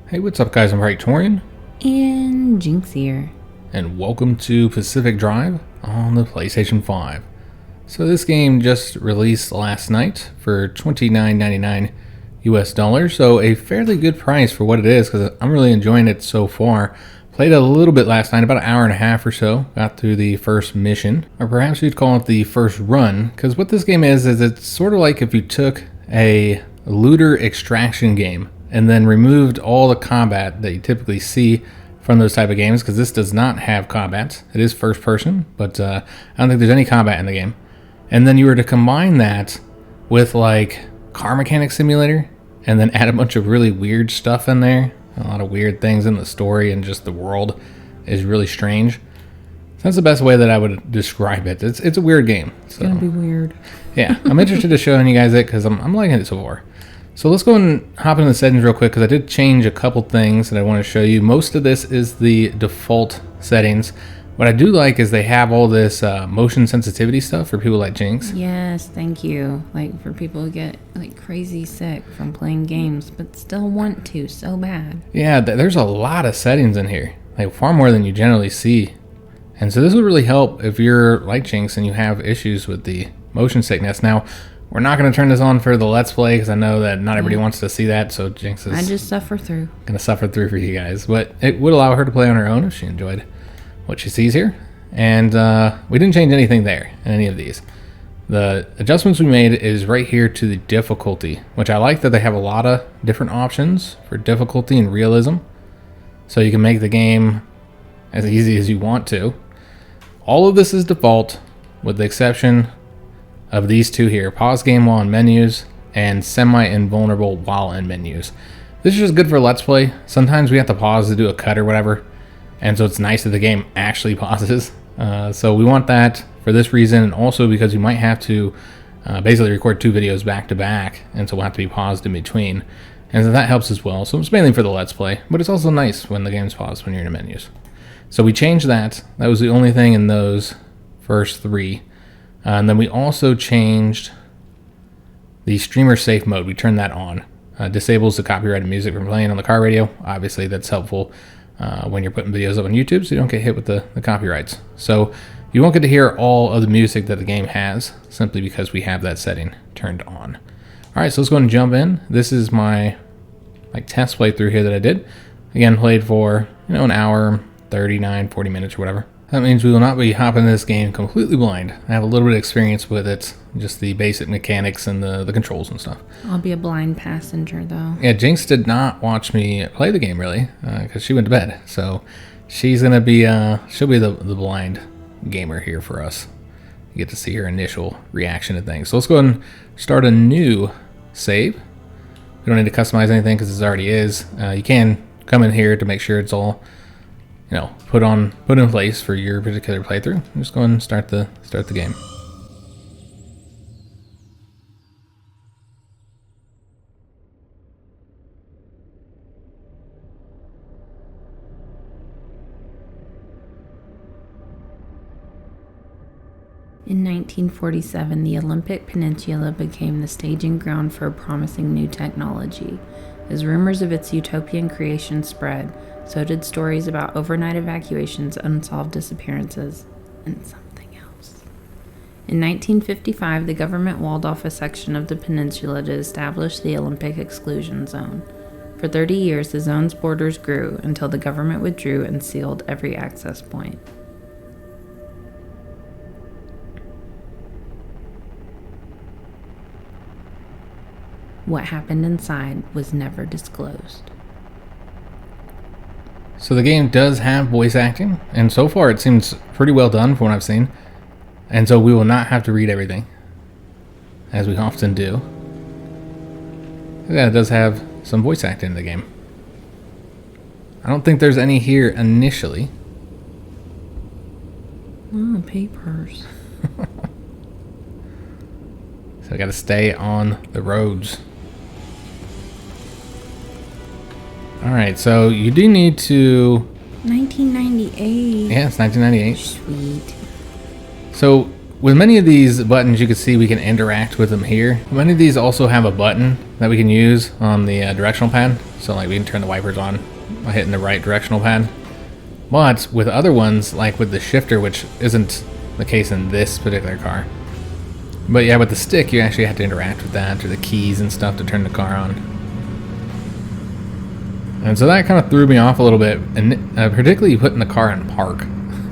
Hey, what's up guys, I'm Praetorian. And Jynx here. And welcome to Pacific Drive on the PlayStation 5. So this game just released last night for $29.99 US, so a fairly good price for what it is because I'm really enjoying it so far. Played a little bit last night, about an hour and a half or so, got through the first mission, or perhaps you'd call it the first run, because what this game is it's sort of like if you took a looter extraction game and then removed all the combat that you typically see from those type of games, because this does not have combat. It is first person, but I don't think there's any combat in the game. And then you were to combine that with like car mechanic simulator and then add a bunch of really weird stuff in there. A lot of weird things in the story, and just the world is really strange. So that's the best way that I would describe it. It's a weird game. It's gonna be weird. Yeah, I'm interested to showing you guys it because I'm liking it so far. So let's go and hop into the settings real quick because I did change a couple things that I want to show you. Most of this is the default settings. What I do like is they have all this motion sensitivity stuff for people like Jynx. Yes, thank you. Like for people who get like crazy sick from playing games but still want to so bad. Yeah, there's a lot of settings in here, like far more than you generally see. And so this would really help if you're like Jynx and you have issues with the motion sickness. Now, we're not going to turn this on for the Let's Play because I know that not everybody wants to see that, so Jynx is I just suffer through. Going to suffer through for you guys. But it would allow her to play on her own if she enjoyed what she sees here. And we didn't change anything there in any of these. The adjustments we made is right here to the difficulty, which I like that they have a lot of different options for difficulty and realism. So you can make the game as easy as you want to. All of this is default with the exception of these two here: pause game while in menus and semi-invulnerable while in menus. This is just good for Let's Play. Sometimes we have to pause to do a cut or whatever, and so it's nice that the game actually pauses. So we want that for this reason, and also because you might have to basically record two videos back to back, and so we'll have to be paused in between, and so that helps as well. So it's mainly for the Let's Play, but it's also nice when the game's paused when you're in the menus. So we changed that. That was the only thing in those first three. And then we also changed the streamer safe mode. We turned that on. Disables the copyrighted music from playing on the car radio. Obviously, that's helpful when you're putting videos up on YouTube so you don't get hit with the copyrights. So you won't get to hear all of the music that the game has simply because we have that setting turned on. All right, so let's go and jump in. This is my test playthrough here that I did. Again, played for an hour, 39, 40 minutes or whatever. That means we will not be hopping this game completely blind. I have a little bit of experience with it, just the basic mechanics and the controls and stuff. I'll be a blind passenger though. Yeah, Jynx did not watch me play the game really, because she went to bed. So she's gonna be she'll be the blind gamer here for us. You get to see her initial reaction to things. So let's go ahead and start a new save. We don't need to customize anything because this already is. You can come in here to make sure it's all put in place for your particular playthrough. Just go and start the game. In 1947, the Olympic Peninsula became the staging ground for a promising new technology. As rumors of its utopian creation spread, so did stories about overnight evacuations, unsolved disappearances, and something else. In 1955, the government walled off a section of the peninsula to establish the Olympic exclusion zone. For 30 years, the zone's borders grew until the government withdrew and sealed every access point. What happened inside was never disclosed. So the game does have voice acting, and so far it seems pretty well done from what I've seen. And so we will not have to read everything, as we often do. Yeah, it does have some voice acting in the game. I don't think there's any here initially. Oh, papers. So I gotta stay on the roads. Alright, so you do need to... 1998. Yeah, it's 1998. Sweet. So with many of these buttons, you can see we can interact with them here. Many of these also have a button that we can use on the directional pad. So like we can turn the wipers on by hitting the right directional pad. But with other ones, like with the shifter, which isn't the case in this particular car. But yeah, with the stick, you actually have to interact with that, or the keys and stuff to turn the car on. And so that kind of threw me off a little bit, and particularly putting the car in park,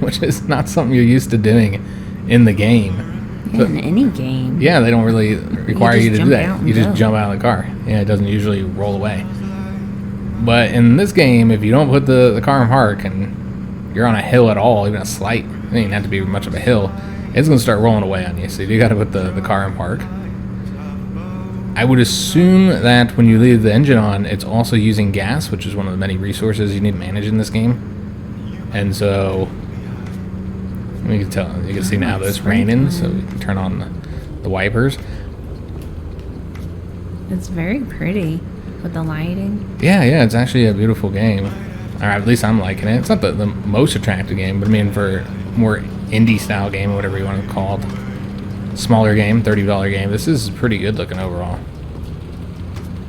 which is not something you're used to doing in the game. In any game. Yeah, they don't really require you to do that. You just go. jump out of the car. Yeah, it doesn't usually roll away. But in this game, if you don't put the car in park and you're on a hill at all, even a slight, it doesn't even have to be much of a hill, it's going to start rolling away on you. So you got to put the car in park. I would assume that when you leave the engine on, it's also using gas, which is one of the many resources you need to manage in this game. And so you can tell, you can see now that it's raining, so we can turn on the wipers. It's very pretty with the lighting. Yeah, it's actually a beautiful game. Or at least I'm liking it. It's not the most attractive game, but I mean for more indie style game or whatever you want to call it. Smaller game, $30 game. This is pretty good looking overall.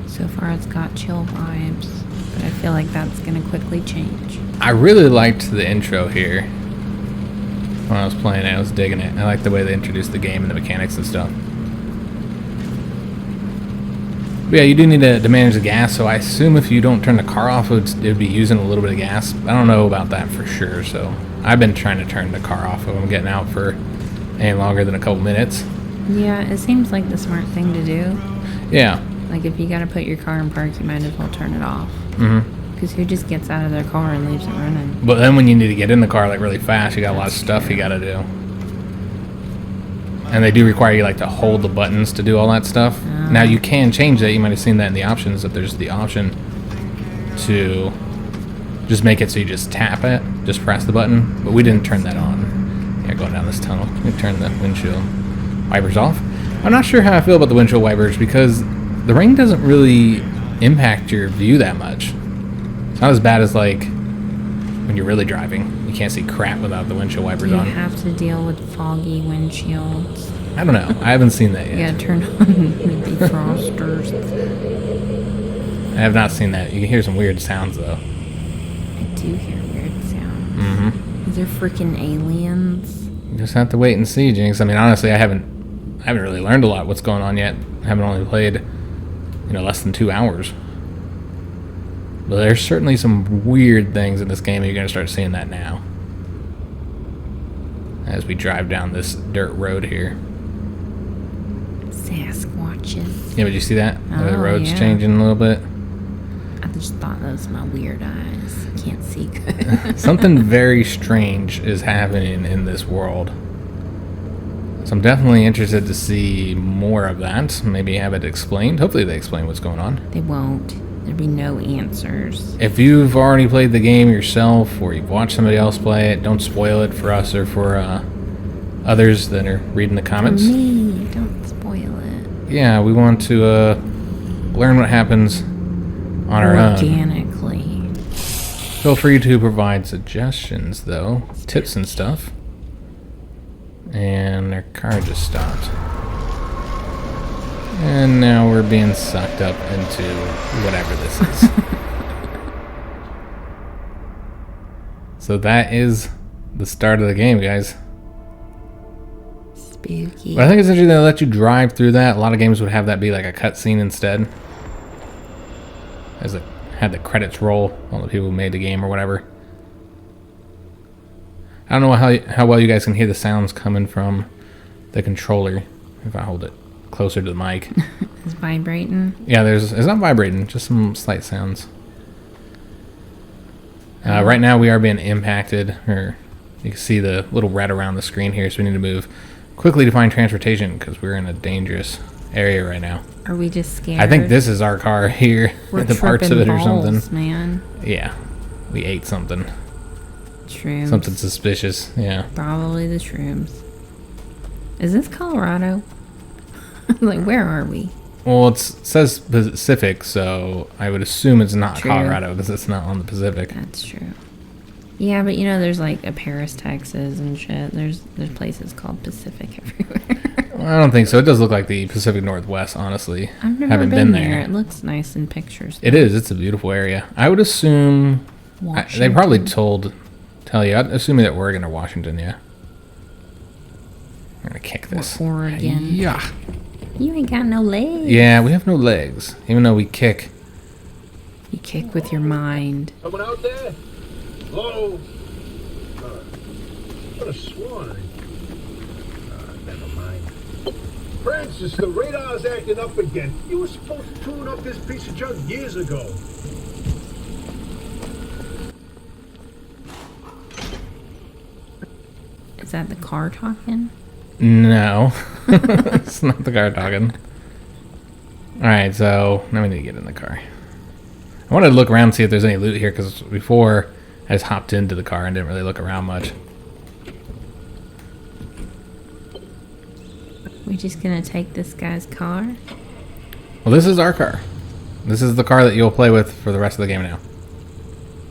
So far it's got chill vibes, but I feel like that's going to quickly change. I really liked the intro here. When I was playing it, I was digging it. I liked the way they introduced the game and the mechanics and stuff. But yeah, you do need to manage the gas, so I assume if you don't turn the car off, it would be using a little bit of gas. I don't know about that for sure, so I've been trying to turn the car off if I'm getting out for any longer than a couple minutes. Yeah, it seems like the smart thing to do. Yeah. Like if you got to put your car in park, you might as well turn it off. Mm-hmm. Because who just gets out of their car and leaves it running? But then when you need to get in the car like really fast, you got a lot of stuff you got to do. And they do require you like to hold the buttons to do all that stuff. Now you can change that. You might have seen that in the options, that there's the option to just make it so you just tap it, just press the button. But we didn't turn that on. Yeah, going down this tunnel. We turn the windshield wipers off. I'm not sure how I feel about the windshield wipers because the rain doesn't really impact your view that much. It's not as bad as like when you're really driving. You can't see crap without the windshield wipers on. You have to deal with foggy windshields. I don't know. I haven't seen that yet. You gotta turn on the defrosters. I have not seen that. You can hear some weird sounds though. I do hear weird sounds. Mm-hmm. Is there freaking aliens? You just have to wait and see, Jinx. I mean, honestly, I haven't really learned a lot what's going on yet. I haven't only played, less than 2 hours. But there's certainly some weird things in this game, and you're going to start seeing that now. As we drive down this dirt road here. Sasquatches. Yeah, but you see that? The Oh, road's yeah. changing a little bit. I just thought that was my weird eyes. Can't see good. Something very strange is happening in this world. So I'm definitely interested to see more of that. Maybe have it explained. Hopefully they explain what's going on. They won't. There'll be no answers. If you've already played the game yourself or you've watched somebody else play it, don't spoil it for us or for others that are reading the comments. For me, don't spoil it. Yeah, we want to learn what happens on our own. Organically. Feel free to provide suggestions, though. Tips and stuff. And their car just stopped. And now we're being sucked up into whatever this is. So that is the start of the game, guys. Spooky. But I think it's interesting they let you drive through that. A lot of games would have that be like a cutscene instead. As it had the credits roll, all the people who made the game or whatever. I don't know how well you guys can hear the sounds coming from the controller. If I hold it closer to the mic. It's vibrating. Yeah, it's not vibrating, just some slight sounds. Right now we are being impacted, or you can see the little red around the screen here, so we need to move quickly to find transportation because we're in a dangerous area right now. Are we just scared? I think this is our car here, We're the parts of it or something. balls, man. Yeah, we ate something. Shrooms. Something suspicious, yeah. Probably the shrooms. Is this Colorado? Like, where are we? Well, it says Pacific, so I would assume it's not True. Colorado because it's not on the Pacific. That's true. Yeah, but you know, there's like a Paris, Texas and shit. There's places called Pacific everywhere. Well, I don't think so. It does look like the Pacific Northwest, honestly. I've never Haven't been there. there. It looks nice in pictures. It is. It's a beautiful area. I would assume... they probably tell you. I'd assume that Oregon or Washington, yeah. I'm going to kick this. Oregon. Yeah. You ain't got no legs. Yeah, we have no legs. Even though we kick. You kick with your mind. Someone out there? Hello? What a swan. Never mind. Francis, the radar's acting up again. You were supposed to tune up this piece of junk years ago. Is that the car talking? No. It's not the car talking. Alright, so now we need to get in the car. I wanted to look around and see if there's any loot here, because before I just hopped into the car and didn't really look around much. We just gonna take this guy's car? Well, this is our car. This is the car that you'll play with for the rest of the game now.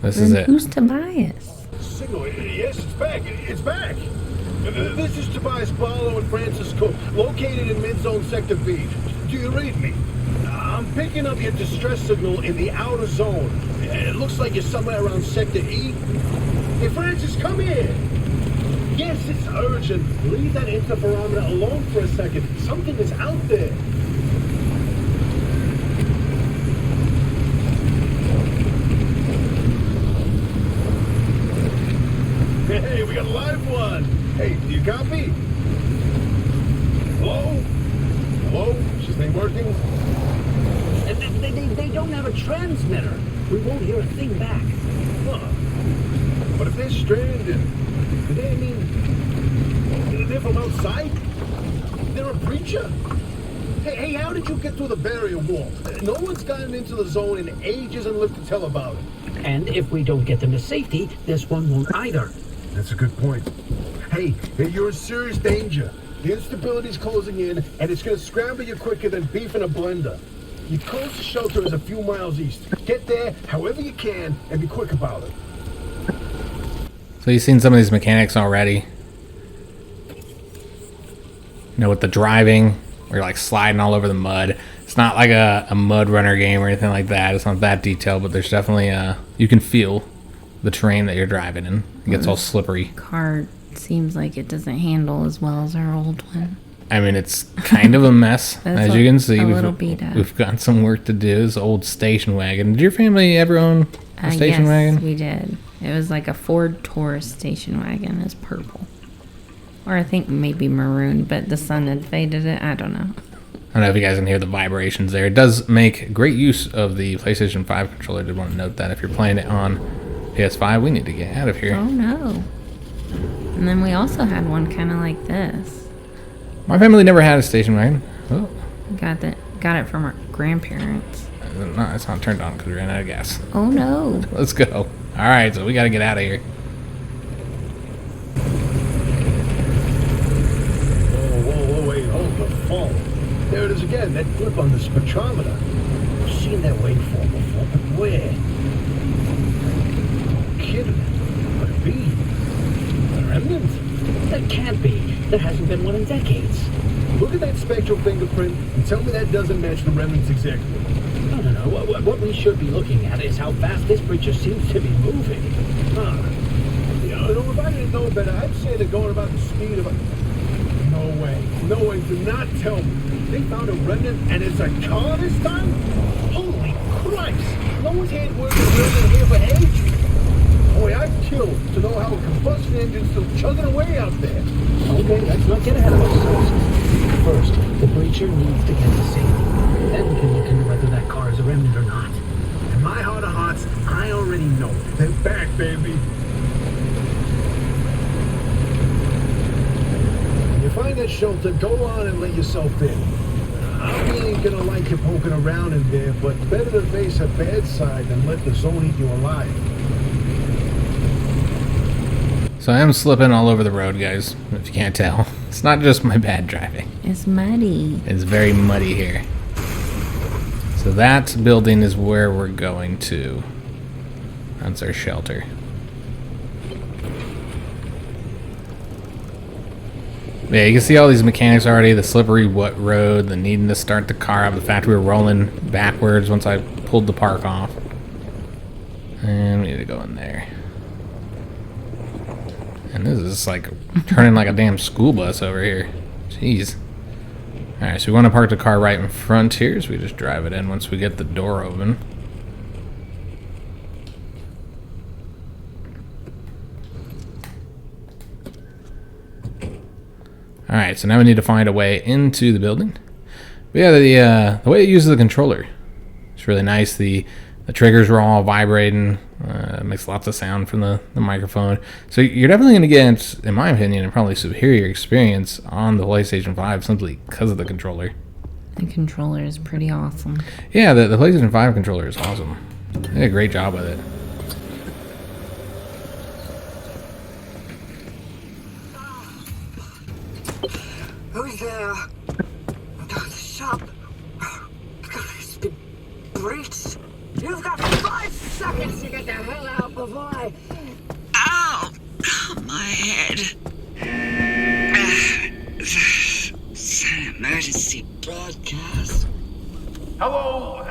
This is it. Who's Tobias? Signal, yes, it's back. It's back. This is Tobias Barlow and Francis Cook, located in mid-zone sector B. Do you read me? I'm picking up your distress signal in the outer zone. It looks like you're somewhere around sector E. Hey, Francis, come here. Yes, it's urgent. Leave that interferometer alone for a second. Something is out there. Hey, we got a live one. Hey, do you copy? Hello? Hello? Is this thing working? They don't have a transmitter. We won't hear a thing back. Huh. But if they're stranded, do they mean they're from outside? They're a breacher? Hey, how did you get through the barrier wall? No one's gotten into the zone in ages and lived to tell about it. And if we don't get them to safety, this one won't either. That's a good point. Hey, you're in serious danger. The instability's closing in, and it's going to scramble you quicker than beef in a blender. Your closest shelter is a few miles east. Get there however you can, and be quick about it. So you've seen some of these mechanics already. You know, with the driving, where you're like sliding all over the mud. It's not like a mud runner game or anything like that. It's not that detailed, but there's definitely you can feel the terrain that you're driving in. It gets all slippery. Car seems like it doesn't handle as well as our old one. I mean, it's kind of a mess, as you can see. We've got some work to do. This old station wagon. Did your family ever own a station wagon? Yes, we did. It was like a Ford Taurus station wagon. It's purple. Or I think maybe maroon, but the sun had faded it. I don't know. I don't know if you guys can hear the vibrations there. It does make great use of the PlayStation 5 controller. I did want to note that if you're playing it on PS5, we need to get out of here. Oh no. And then we also had one kind of like this. My family never had a station wagon. Oh. Got it from our grandparents. No, it's not turned on because we ran out of gas. Oh no. Let's go. Alright, so we gotta get out of here. Whoa, wait, hold the phone. There it is again, that blip on the spectrometer. I've seen that waveform before, but where? No kidding. Could it be? A remnant? That can't be. There hasn't been one in decades. Look at that spectral fingerprint and tell me that doesn't match the remnants exactly. No. What we should be looking at is how fast this creature seems to be moving. Huh. You know, if I didn't know better, I'd say they're going about the speed of a... No way, do not tell me. They found a remnant and it's a car this time? Holy Christ! No one's had word of remnant here for ages. Boy, I'd kill to know how a combustion engine's still chugging away out there. Okay, let's not get ahead of ourselves. First, the breacher needs to get to safety. Then we can look into whether that car is a remnant or not. In my heart of hearts, I already know. They're back, baby. When you find that shelter, go on and let yourself in. I ain't gonna like you poking around in there, but better to face a bad side than let the zone eat you alive. So I am slipping all over the road, guys, if you can't tell. It's not just my bad driving. It's muddy. It's very muddy here. So that building is where we're going to. That's our shelter. Yeah, you can see all these mechanics already. The slippery wet road, the needing to start the car up, the fact we were rolling backwards once I pulled the park off. And we need to go in there. And this is like turning like a damn school bus over here. Jeez. Alright, so we want to park the car right in front here, so we just drive it in once we get the door open. Alright, so now we need to find a way into the building. But yeah, the way it uses the controller, it's really nice. The triggers are all vibrating. It makes lots of sound from the microphone. So you're definitely going to get, in my opinion, a probably superior experience on the PlayStation 5 simply because of the controller. The controller is pretty awesome. Yeah, the PlayStation 5 controller is awesome. They did a great job with it. Who's there? The shop. It's been breached. You've got 5 seconds to get the hell out before I... Ow! My head. It's an emergency broadcast. Hello,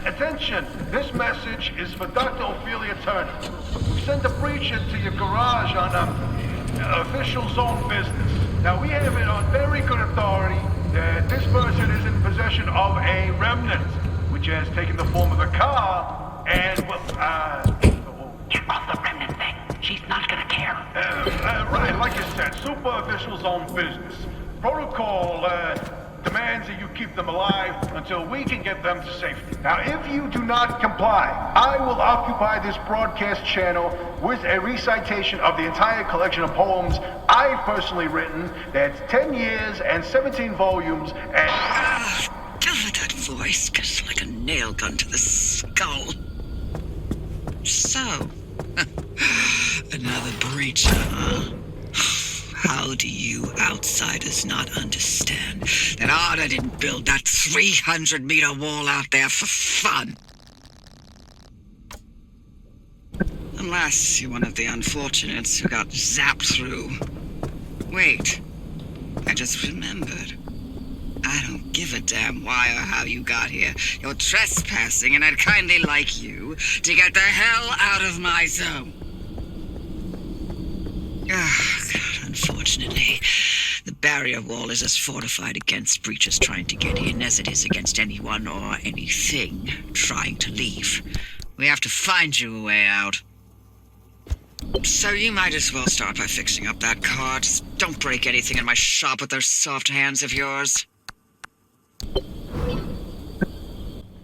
attention. This message is for Dr. Ophelia Turner. We sent a breach into your garage on official zone business. Now, we have it on very good authority that this person is in possession of a remnant, which has taken the form of a car, and, well, Get off the remnant thing. She's not gonna care. right, like you said, super official zone business. Protocol, demands that you keep them alive until we can get them to safety. Now, if you do not comply, I will occupy this broadcast channel with a recitation of the entire collection of poems I've personally written. That's 10 years and 17 volumes and... Cover that voice goes like a nail gun to the skull. So, another breach, huh? How do you outsiders not understand that Arda didn't build that 300-meter wall out there for fun? Unless you're one of the unfortunates who got zapped through. Wait, I just remembered. I don't give a damn why or how you got here. You're trespassing, and I'd kindly like you to get the hell out of my zone. Oh, God. Unfortunately, the barrier wall is as fortified against breaches trying to get in as it is against anyone or anything trying to leave. We have to find you a way out. So you might as well start by fixing up that car. Just don't break anything in my shop with those soft hands of yours.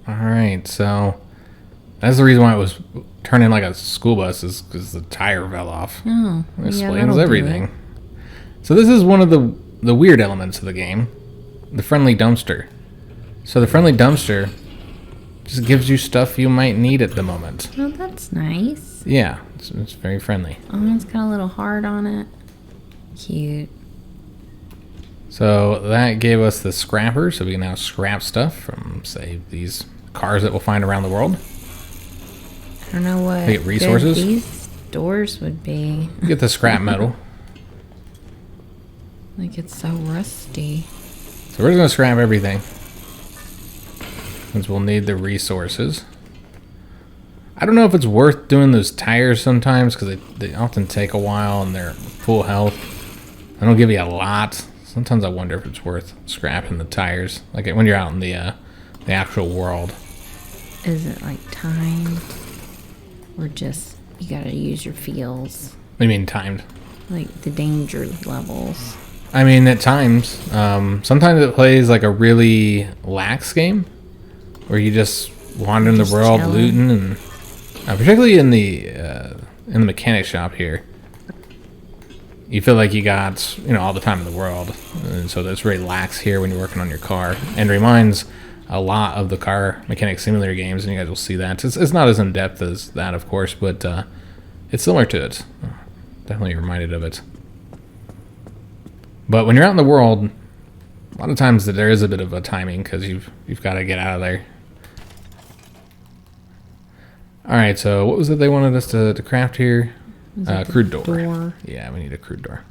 Alright, so that's the reason why it was turning like a school bus, is because the tire fell off. Oh, It explains everything. So this is one of the weird elements of the game, the friendly dumpster. So the friendly dumpster just gives you stuff you might need at the moment. Oh, that's nice. Yeah, it's very friendly. Oh, it's got a little heart on it. Cute. So that gave us the scrapper, so we can now scrap stuff from, say, these cars that we'll find around the world. I don't know what We get resources. good these doors would be. You get the scrap metal. Like, it's so rusty. So we're just going to scrap everything, since we'll need the resources. I don't know if it's worth doing those tires sometimes, because they often take a while and they're full health. They don't give you a lot. Sometimes I wonder if it's worth scrapping the tires, like when you're out in the actual world. Is it like timed? Or just, you gotta use your feels? What do you mean timed? Like the danger levels. I mean, at times. Sometimes it plays like a really lax game, where you just wander in the world chilling. looting, and particularly in the mechanic shop here, you feel like you got all the time in the world, and so that's very lax here when you're working on your car, and reminds a lot of the car mechanic simulator games, and you guys will see that. It's not as in depth as that, of course, but it's similar to it. Definitely reminded of it. But when you're out in the world, a lot of times there is a bit of a timing, because you've got to get out of there. All right, so what was it they wanted us to craft here? Is that the Crude door. Yeah, we need a crude door.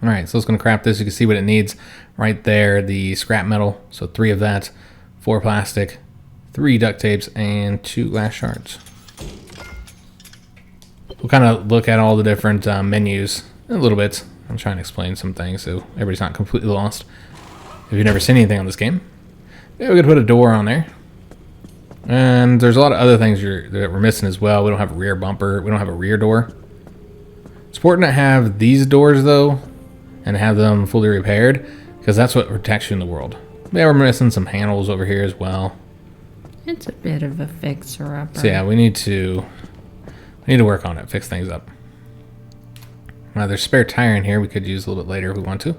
All right, so it's going to craft this. You can see what it needs right there. The scrap metal, so 3 of that, 4 plastic, 3 duct tapes, and 2 glass shards. We'll kind of look at all the different menus a little bit. I'm trying to explain some things so everybody's not completely lost. If you've never seen anything on this game, yeah, we're going to put a door on there. And there's a lot of other things that we're missing as well. We don't have a rear bumper. We don't have a rear door. It's important to have these doors, though, and have them fully repaired, because that's what protects you in the world. Yeah, we're missing some handles over here as well. It's a bit of a fixer-upper. So yeah, we need to work on it, fix things up. Now there's a spare tire in here we could use a little bit later if we want to.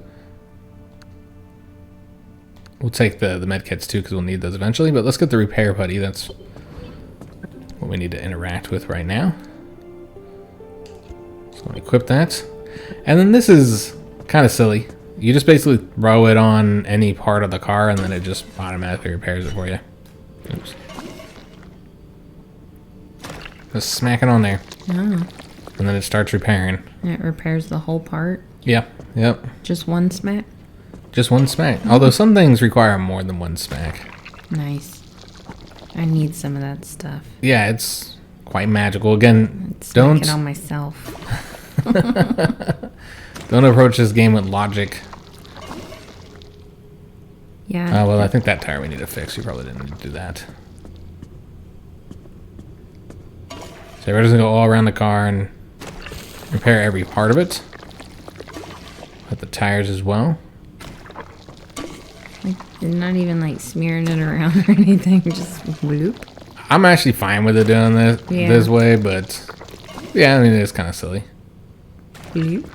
We'll take the med kits too, because we'll need those eventually, but let's get the repair putty. That's what we need to interact with right now. So equip that. And then this is kind of silly. You just basically throw it on any part of the car and then it just automatically repairs it for you. Oops. Just smack it on there. Oh. And then it starts repairing. And it repairs the whole part? Yeah, yep. Just one smack? Just one smack. Although some things require more than one smack. Nice. I need some of that stuff. Yeah, it's quite magical. Again, Smack it on myself. Don't approach this game with logic. Yeah. Well, I think that tire we need to fix. You probably didn't need to do that. So we're just gonna go all around the car and repair every part of it. Put the tires as well. Like, they're not even like smearing it around or anything. Just whoop. I'm actually fine with it doing this way, but yeah, I mean it's kind of silly. Whoop.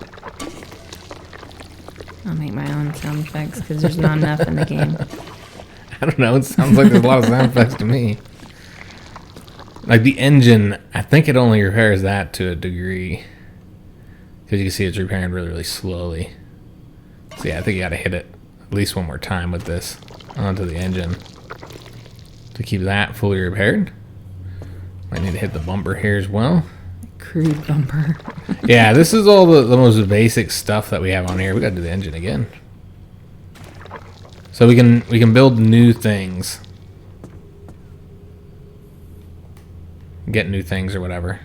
I'll make my own sound effects because there's not enough in the game. I don't know. It sounds like there's a lot of sound effects to me. Like the engine, I think it only repairs that to a degree. Because you can see it's repairing really, really slowly. So yeah, I think you got to hit it at least one more time with this onto the engine to keep that fully repaired. Might need to hit the bumper here as well. Crude bumper. Yeah, this is all the most basic stuff that we have on here. We got to do the engine again. So we can build new things. Get new things or whatever.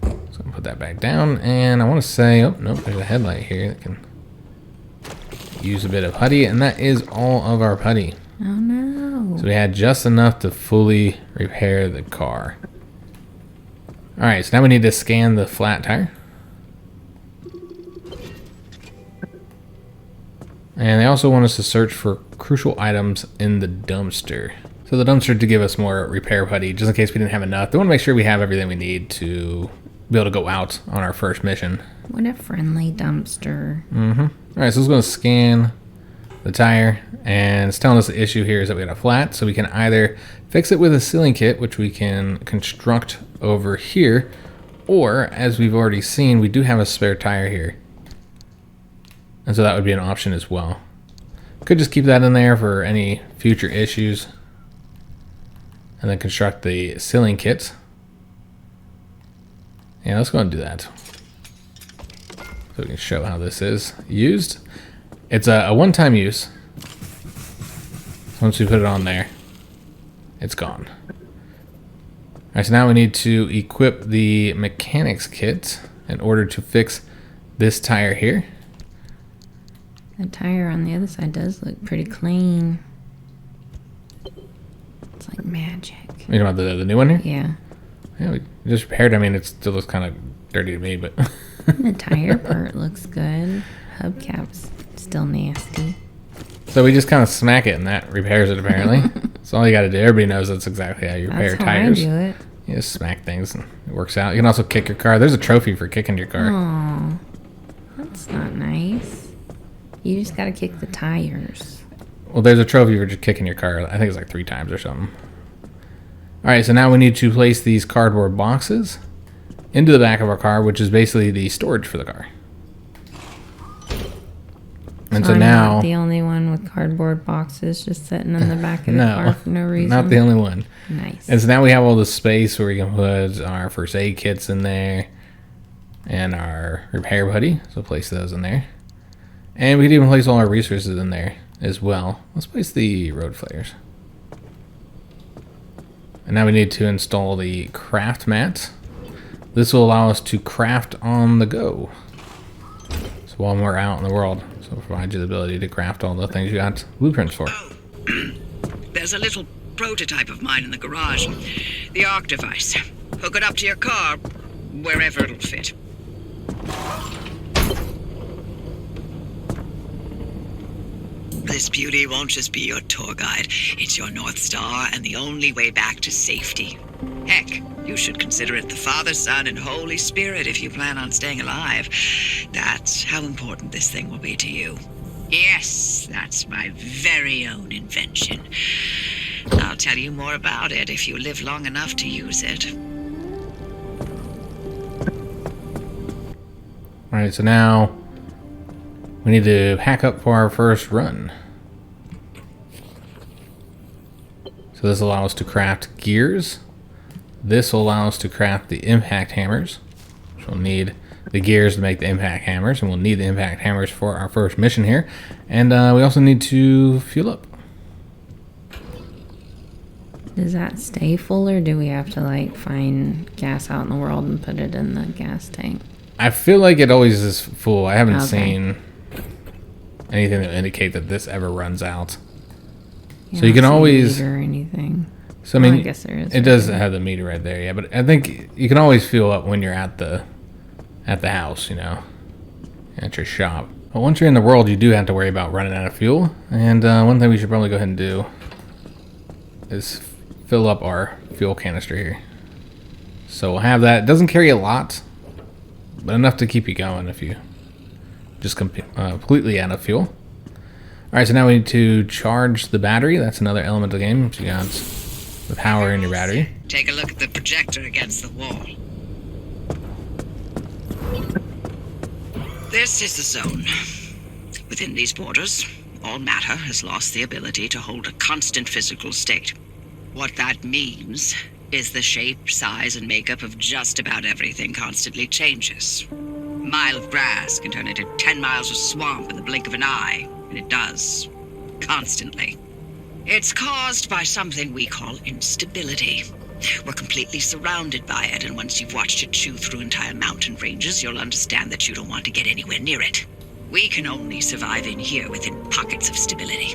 So I'll put that back down, and I want to say, oh nope, there's a headlight here that can use a bit of putty, and that is all of our putty. Oh no. So we had just enough to fully repair the car. All right, so now we need to scan the flat tire. And they also want us to search for crucial items in the dumpster. So the dumpster to give us more repair putty, just in case we didn't have enough. They want to make sure we have everything we need to be able to go out on our first mission. What a friendly dumpster. Mm-hmm. All right, so it's going to scan the tire, and it's telling us the issue here is that we got a flat, so we can either fix it with a sealing kit, which we can construct over here, or as we've already seen, we do have a spare tire here. And so that would be an option as well. Could just keep that in there for any future issues. And then construct the sealing kit. Yeah, let's go and do that. So we can show how this is used. It's a one-time use. Once we put it on there, it's gone. All right, so now we need to equip the mechanics kit in order to fix this tire here. The tire on the other side does look pretty clean. It's like magic. You know about the new one here? Yeah. Yeah, we just repaired. I mean, it still looks kind of dirty to me, but The tire part looks good. Hubcap's still nasty. so we just kind of smack it and that repairs it apparently. That's all you got to do. Everybody knows that's exactly how you repair That's how tires. I do it. You just smack things and it works out. You can also kick your car. There's a trophy for kicking your car. Oh, that's not nice. You just gotta kick the tires. Well, there's a trophy for just kicking your car. I think it's like 3 times or something. All right, so now we need to place these cardboard boxes into the back of our car, which is basically the storage for the car. And so I'm now... not the only one with cardboard boxes just sitting in the back of the No, car for no reason. not the only one. Nice. And so now we have all the space where we can put our first aid kits in there and our repair buddy. So place those in there. And we can even place all our resources in there as well. Let's place the road flares. And now we need to install the craft mat. This will allow us to craft on the go. So while we're out in the world, so it'll provide you the ability to craft all the things you got blueprints for. Oh, there's a little prototype of mine in the garage. The arc device. Hook it up to your car, wherever it'll fit. This beauty won't just be your tour guide. It's your North Star and the only way back to safety. Heck, you should consider it the Father, Son, and Holy Spirit if you plan on staying alive. That's how important this thing will be to you. Yes, that's my very own invention. I'll tell you more about it if you live long enough to use it. Alright, so now we need to hack up for our first run. So this will allow us to craft gears. This will allow us to craft the impact hammers. So we'll need the gears to make the impact hammers, and we'll need the impact hammers for our first mission here. And we also need to fuel up. Does that stay full, or do we have to like find gas out in the world and put it in the gas tank? I feel like it always is full. I haven't Okay. seen anything that indicate that this ever runs out. Yeah, So you can I don't see a always... meter or anything. So I Well, mean, I guess there is. it does have the meter right there, yeah. But I think you can always fuel up when you're at the house, you know, at your shop. But once you're in the world, you do have to worry about running out of fuel. And one thing we should probably go ahead and do is fill up our fuel canister here. So we'll have that. It doesn't carry a lot, but enough to keep you going if you just completely out of fuel. Alright, so now we need to charge the battery. That's another element of the game. So you got the power in your battery. Take a look at the projector against the wall. This is the zone. Within these borders, all matter has lost the ability to hold a constant physical state. What that means is the shape, size, and makeup of just about everything constantly changes. A mile of grass can turn into 10 miles of swamp in the blink of an eye, and it does. Constantly. It's caused by something we call instability. We're completely surrounded by it, and once you've watched it chew through entire mountain ranges, you'll understand that you don't want to get anywhere near it. We can only survive in here within pockets of stability.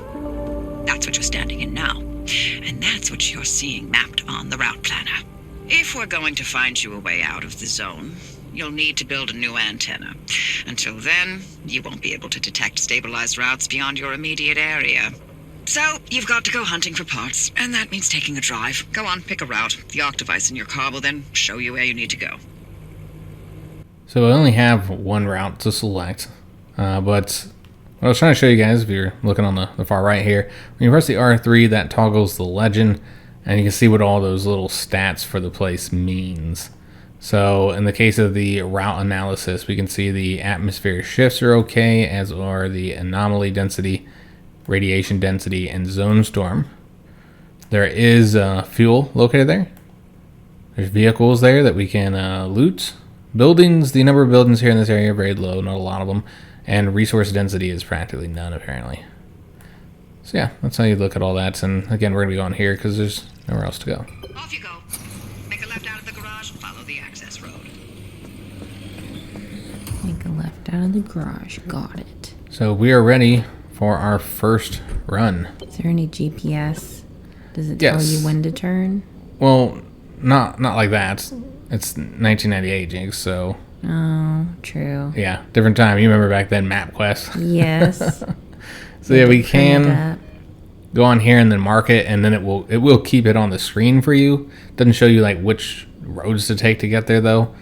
That's what you're standing in now, and that's what you're seeing mapped on the route planner. If we're going to find you a way out of the zone, you'll need to build a new antenna. Until then, you won't be able to detect stabilized routes beyond your immediate area. So, you've got to go hunting for parts, and that means taking a drive. Go on, pick a route. The arc device in your car will then show you where you need to go. So we only have one route to select, but what I was trying to show you guys, if you're looking on the far right here, when you press the R3, that toggles the legend, and you can see what all those little stats for the place means. So in the case of the route analysis, we can see the atmosphere shifts are okay, as are the anomaly density, radiation density, and zone storm. There is fuel located there. There's vehicles there that we can loot. Buildings, the number of buildings here in this area are very low, not a lot of them. And resource density is practically none, apparently. So yeah, that's how you look at all that. And again, we're going to be going here because there's nowhere else to go. Off you go. Make a left out of the garage and follow the access road. Make a left out of the garage. Got it. So we are ready for our first run. Is there any GPS? Does it tell Yes. you when to turn? Well, not like that. It's 1998, Jinx, so Oh, true. yeah, different time. You remember back then, MapQuest. Yes. So yeah, we Turn it can up. go on here and then mark it, and then it will keep it on the screen for you. Doesn't show you like which roads to take to get there though,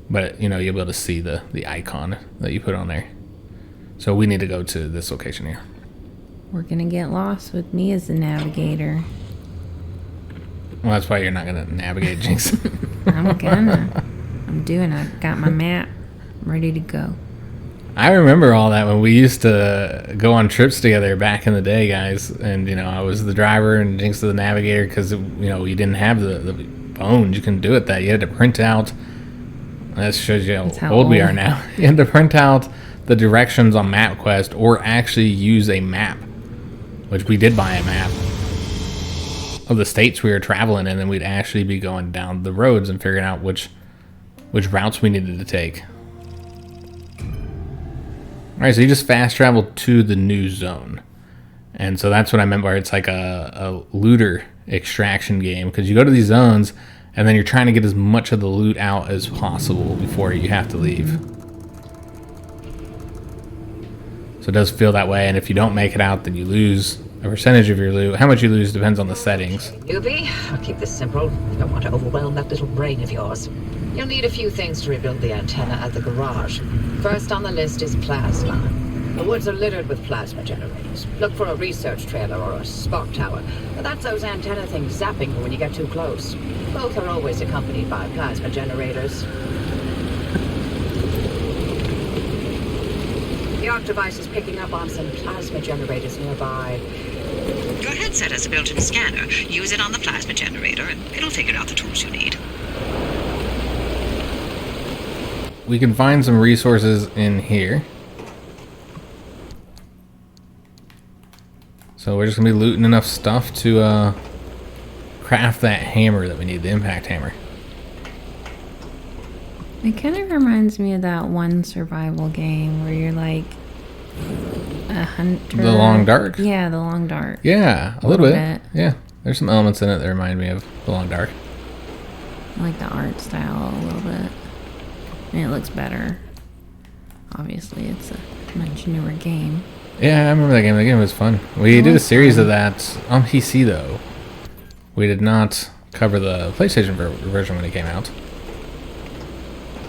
but you know you'll be able to see the icon that you put on there. So we need to go to this location here. We're gonna get lost with me as the navigator. Well, that's why you're not gonna navigate, Jinx. I'm gonna. I'm doing. I got my map. I'm ready to go. I remember all that when we used to go on trips together back in the day, guys. And, you know, I was the driver and Jinx was the navigator because, you know, you didn't have the phones. You couldn't do it that. You had to print out. That shows you how old we are now. You had to print out the directions on MapQuest or actually use a map, which we did buy a map of the states we were traveling in, and we'd actually be going down the roads and figuring out which routes we needed to take. Alright, so you just fast traveled to the new zone. And so that's what I meant by it's like a looter extraction game, because you go to these zones and then you're trying to get as much of the loot out as possible before you have to leave. So it does feel that way, and if you don't make it out, then you lose a percentage of your loot. How much you lose depends on the settings. Newbie, I'll keep this simple. You don't want to overwhelm that little brain of yours. You'll need a few things to rebuild the antenna at the garage. First on the list is plasma. The woods are littered with plasma generators. Look for a research trailer or a spot tower. That's those antenna things zapping when you get too close. Both are always accompanied by plasma generators. The ARC device is picking up on some plasma generators nearby. Your headset has a built-in scanner. Use it on the plasma generator, and it'll figure out the tools you need. We can find some resources in here. So we're just going to be looting enough stuff to craft that hammer that we need, the impact hammer. It kind of reminds me of that one survival game where you're like a hunter. The Long Dark? Yeah, the Long Dark. Yeah, a little bit. Yeah, there's some elements in it that remind me of the Long Dark. I like the art style a little bit. And it looks better. Obviously, it's a much newer game. Yeah, I remember that game. The game was fun. We did a series of that on PC, though. We did not cover the PlayStation version when it came out.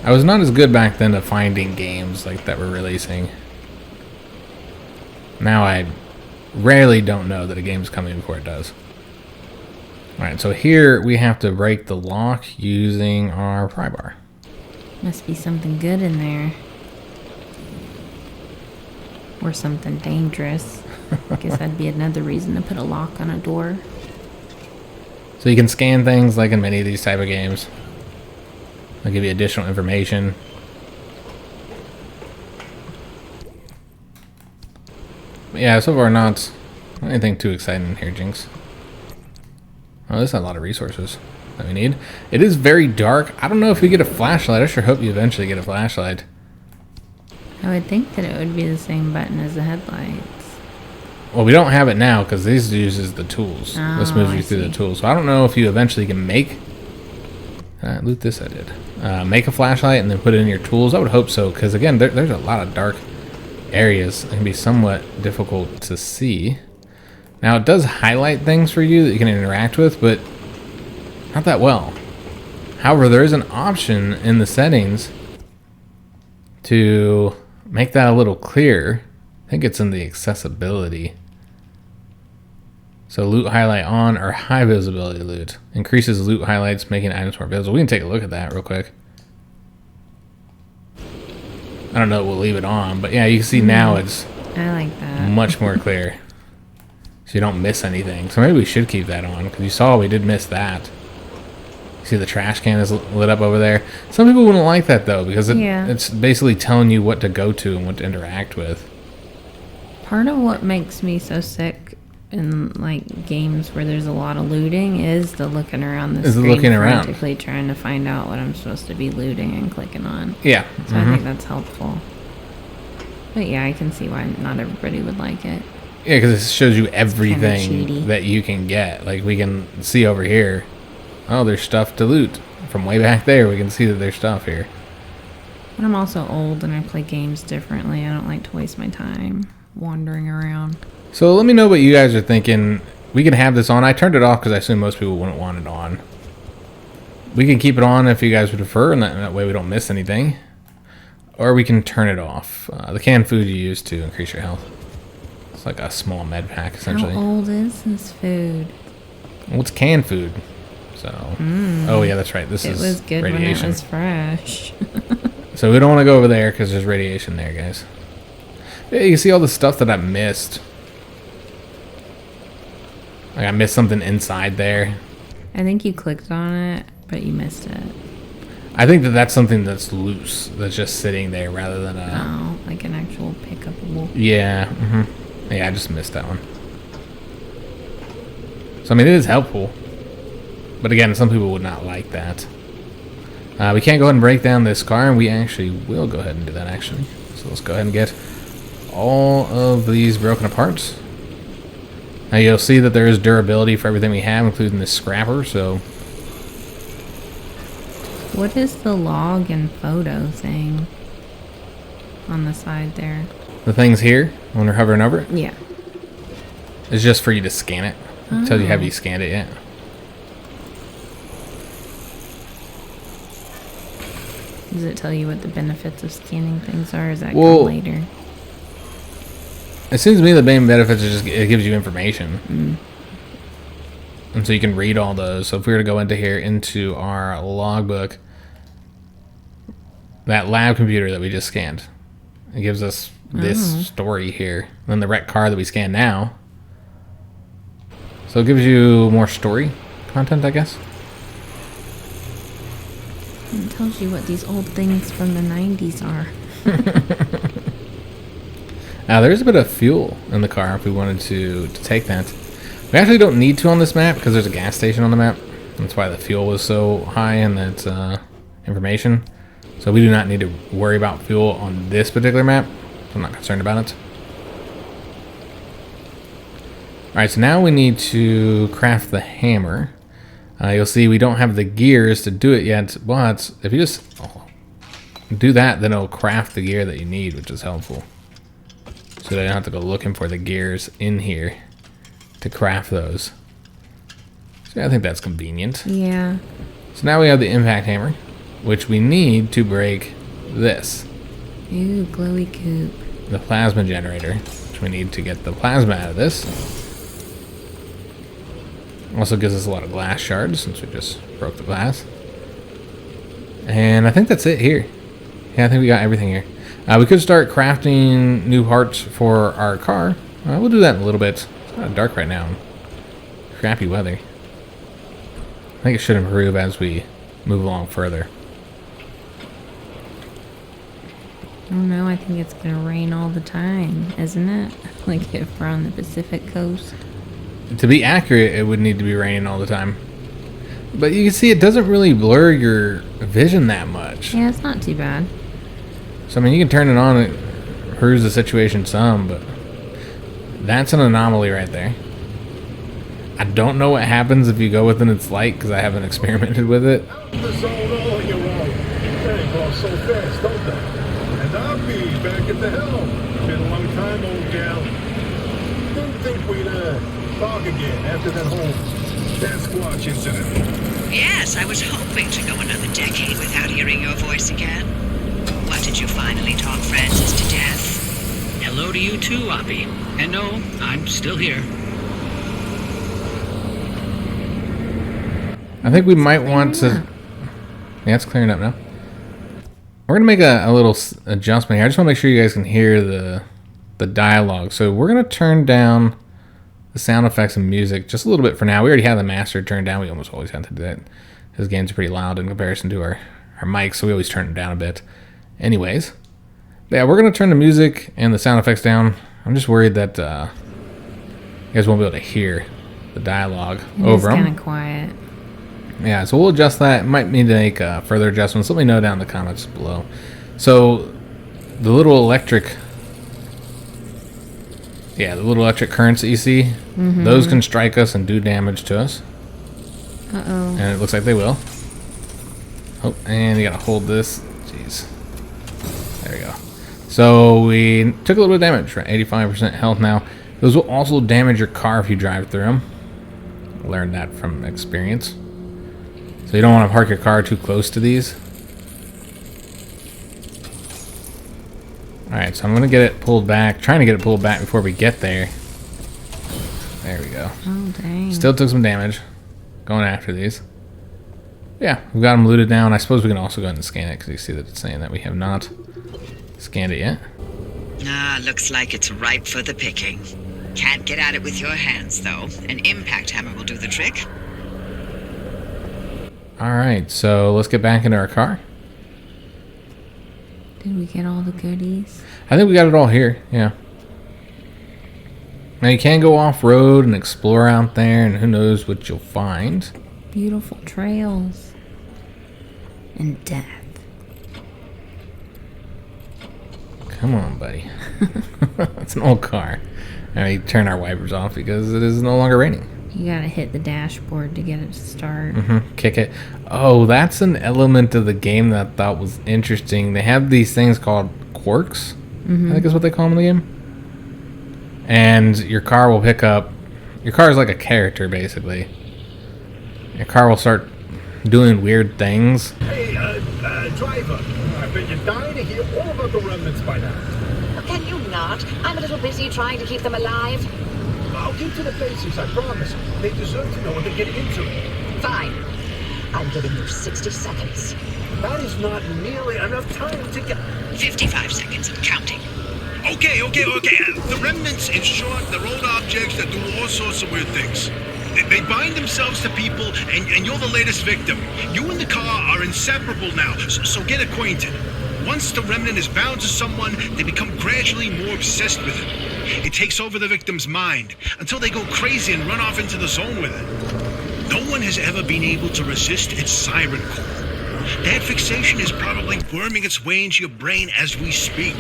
I was not as good back then at finding games like that were releasing. Now I rarely don't know that a game's coming before it does. Alright, so here we have to break the lock using our pry bar. Must be something good in there. Or something dangerous. I guess that'd be another reason to put a lock on a door. So you can scan things like in many of these type of games. They'll give you additional information. But yeah, so far not anything too exciting in here, Jinx. Oh, there's a lot of resources that we need. It is very dark. I don't know if we get a flashlight. I sure hope you eventually get a flashlight. I would think that it would be the same button as the headlights. Well, we don't have it now because this uses the tools. Oh, this moves you through the tools. So I don't know if you eventually can make... loot this, I did. Make a flashlight and then put it in your tools. I would hope so, because again, there's a lot of dark areas. It can be somewhat difficult to see. Now, it does highlight things for you that you can interact with, but not that well. However, there is an option in the settings to make that a little clearer. I think it's in the accessibility. So loot highlight on or high visibility loot. Increases loot highlights, making items more visible. We can take a look at that real quick. I don't know, we'll leave it on, but yeah, you can see now it's I like that. much more clear. So you don't miss anything. So maybe we should keep that on, because you saw we did miss that. See the trash can is lit up over there. Some people wouldn't like that though, because it's basically telling you what to go to and what to interact with. Part of what makes me so sick in like games where there's a lot of looting is the looking around the screen, frantically trying to find out what I'm supposed to be looting and clicking on. Yeah. So I think that's helpful. But yeah, I can see why not everybody would like it. Yeah, because it shows you everything that you can get. Like we can see over here, oh, there's stuff to loot. From way back there, we can see that there's stuff here. But I'm also old and I play games differently. I don't like to waste my time wandering around. So let me know what you guys are thinking. We can have this on. I turned it off because I assume most people wouldn't want it on. We can keep it on if you guys would prefer, and that way we don't miss anything. Or we can turn it off. The canned food you use to increase your health. It's like a small med pack, essentially. How old is this food? Well, it's canned food. So, oh yeah, that's right. This is it was good radiation. when it was fresh. So we don't want to go over there because there's radiation there, guys. Yeah, you see all the stuff that I missed. Like I missed something inside there. I think you clicked on it, but you missed it. I think that that's something that's loose, that's just sitting there rather than a... Oh, like an actual pickupable. Yeah, yeah, I just missed that one. So, I mean, it is helpful. But again, some people would not like that. We can't go ahead and break down this car, and we actually will go ahead and do that, actually. So let's go ahead and get all of these broken apart. Now, you'll see that there is durability for everything we have, including this scrapper, so... What is the log and photo thing on the side there? The things here, when we're hovering over it, Yeah. is just for you to scan it. It tells you have you scanned it yet. Does it tell you what the benefits of scanning things are? Or is that Well, come later? It seems to me the main benefits is just it gives you information. And so you can read all those. So if we were to go into here, into our logbook, that lab computer that we just scanned, it gives us this story here. Then the wrecked car that we scan now. So it gives you more story content, I guess. It tells you what these old things from the 90s are. Now there's a bit of fuel in the car if we wanted to take that. We actually don't need to on this map because there's a gas station on the map. That's why the fuel was so high in that information. So we do not need to worry about fuel on this particular map. I'm not concerned about it. Alright, so now we need to craft the hammer. You'll see we don't have the gears to do it yet, but if you just do that, then it'll craft the gear that you need, which is helpful. So you don't have to go looking for the gears in here to craft those. So yeah, I think that's convenient. Yeah. So now we have the impact hammer, which we need to break this. Ooh, glowy coop. The plasma generator, which we need to get the plasma out of this. Also gives us a lot of glass shards since we just broke the glass. And I think that's it here. Yeah, I think we got everything here. We could start crafting new parts for our car. We'll do that in a little bit. It's kind of dark right now. Crappy weather. I think it should improve as we move along further. Oh no, I think it's gonna rain all the time, isn't it? Like if we're on the Pacific coast. To be accurate, it would need to be raining all the time. But you can see it doesn't really blur your vision that much. Yeah, it's not too bad. So I mean, you can turn it on and improves the situation some, but that's an anomaly right there. I don't know what happens if you go within its light because I haven't experimented with it. Out in the zone all on your own. They go so fast, don't they? And I'll be back at the helm. Been a long time, old gal. Didn't think we'd talk again after that whole Sasquatch incident. Yes, I was hoping to go another decade without hearing your voice again. What, did you finally talk Francis to death? Hello to you too, Oppie. And no, I'm still here. I think we might want to... Yeah, it's clearing up now. We're going to make a little adjustment here. I just want to make sure you guys can hear the dialogue. So we're going to turn down the sound effects and music just a little bit for now. We already have the master turned down. We almost always have to do that. This game's pretty loud in comparison to our mics, so we always turn it down a bit. Anyways, yeah, we're going to turn the music and the sound effects down. I'm just worried that you guys won't be able to hear the dialogue over them. It's kind of quiet. Yeah, so we'll adjust that. Might need to make further adjustments. Let me know down in the comments below. So, the little electric... Yeah, the little electric currents that you see, those can strike us and do damage to us. Uh-oh. And it looks like they will. Oh, and you gotta hold this. Jeez. There we go. So, we took a little bit of damage. We're at 85% health now. Those will also damage your car if you drive through them. Learned that from experience. So you don't want to park your car too close to these. Alright, so I'm going to get it pulled back. Trying to get it pulled back before we get there. There we go. Oh, dang. Still took some damage going after these. Yeah, we've got them looted down. I suppose we can also go ahead and scan it because you see that it's saying that we have not scanned it yet. Looks like it's ripe for the picking. Can't get at it with your hands, though. An impact hammer will do the trick. Alright, so let's get back into our car. Did we get all the goodies? I think we got it all here, yeah. Now you can go off-road and explore out there, and who knows what you'll find. Beautiful trails. And death. Come on, buddy. It's an old car. And we turn our wipers off because it is no longer raining. You gotta hit the dashboard to get it to start. Kick it. Oh, that's an element of the game that I thought was interesting. They have these things called quirks, I think is what they call them in the game. And your car will pick up... Your car is like a character, basically. Your car will start doing weird things. Hey, driver, I bet you're dying to hear all about the remnants by now. Can you not? I'm a little busy trying to keep them alive. I'll get to the basics, I promise. They deserve to know what they're getting into. Fine. I'm giving you 60 seconds. That is not nearly enough time to get... 55 seconds and counting. Okay. The remnants, in short, they're old objects that do all sorts of weird things. They bind themselves to people, and you're the latest victim. You and the car are inseparable now, so get acquainted. Once the remnant is bound to someone, they become gradually more obsessed with it. It takes over the victim's mind, until they go crazy and run off into the zone with it. No one has ever been able to resist its siren call. That fixation is probably worming its way into your brain as we speak.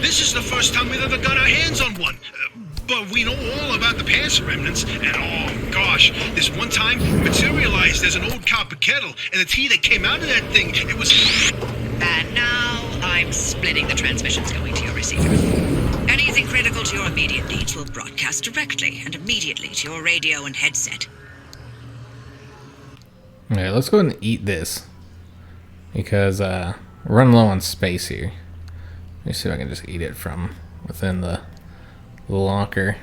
This is the first time we've ever got our hands on one. But we know all about the past remnants, and oh gosh, this one time materialized as an old copper kettle, and the tea that came out of that thing, it was... And now I'm splitting the transmissions going to your receiver. Anything critical to your immediate needs will broadcast directly and immediately to your radio and headset. Okay, let's go ahead and eat this. Because we're running low on space here. Let me see if I can just eat it from within the locker.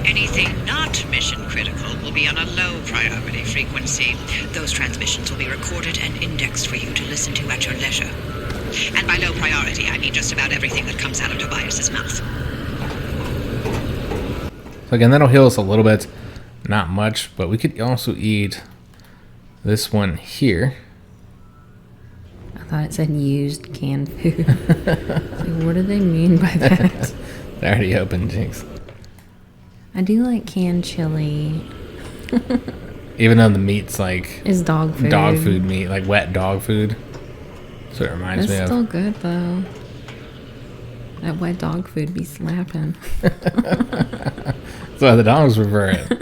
Anything not mission critical will be on a low priority frequency. Those transmissions will be recorded and indexed for you to listen to at your leisure. And by low priority, I mean just about everything that comes out of Tobias's mouth. So again, that'll heal us a little bit. Not much, but we could also eat this one here. I thought it said used canned food. Like, what do they mean by that? They already opened, Jinx. I do like canned chili. Even though the meat's like... Is dog food. Dog food meat, like wet dog food. That's what it reminds me of. It's still good, though. That wet dog food be slapping. That's why the dogs prefer it.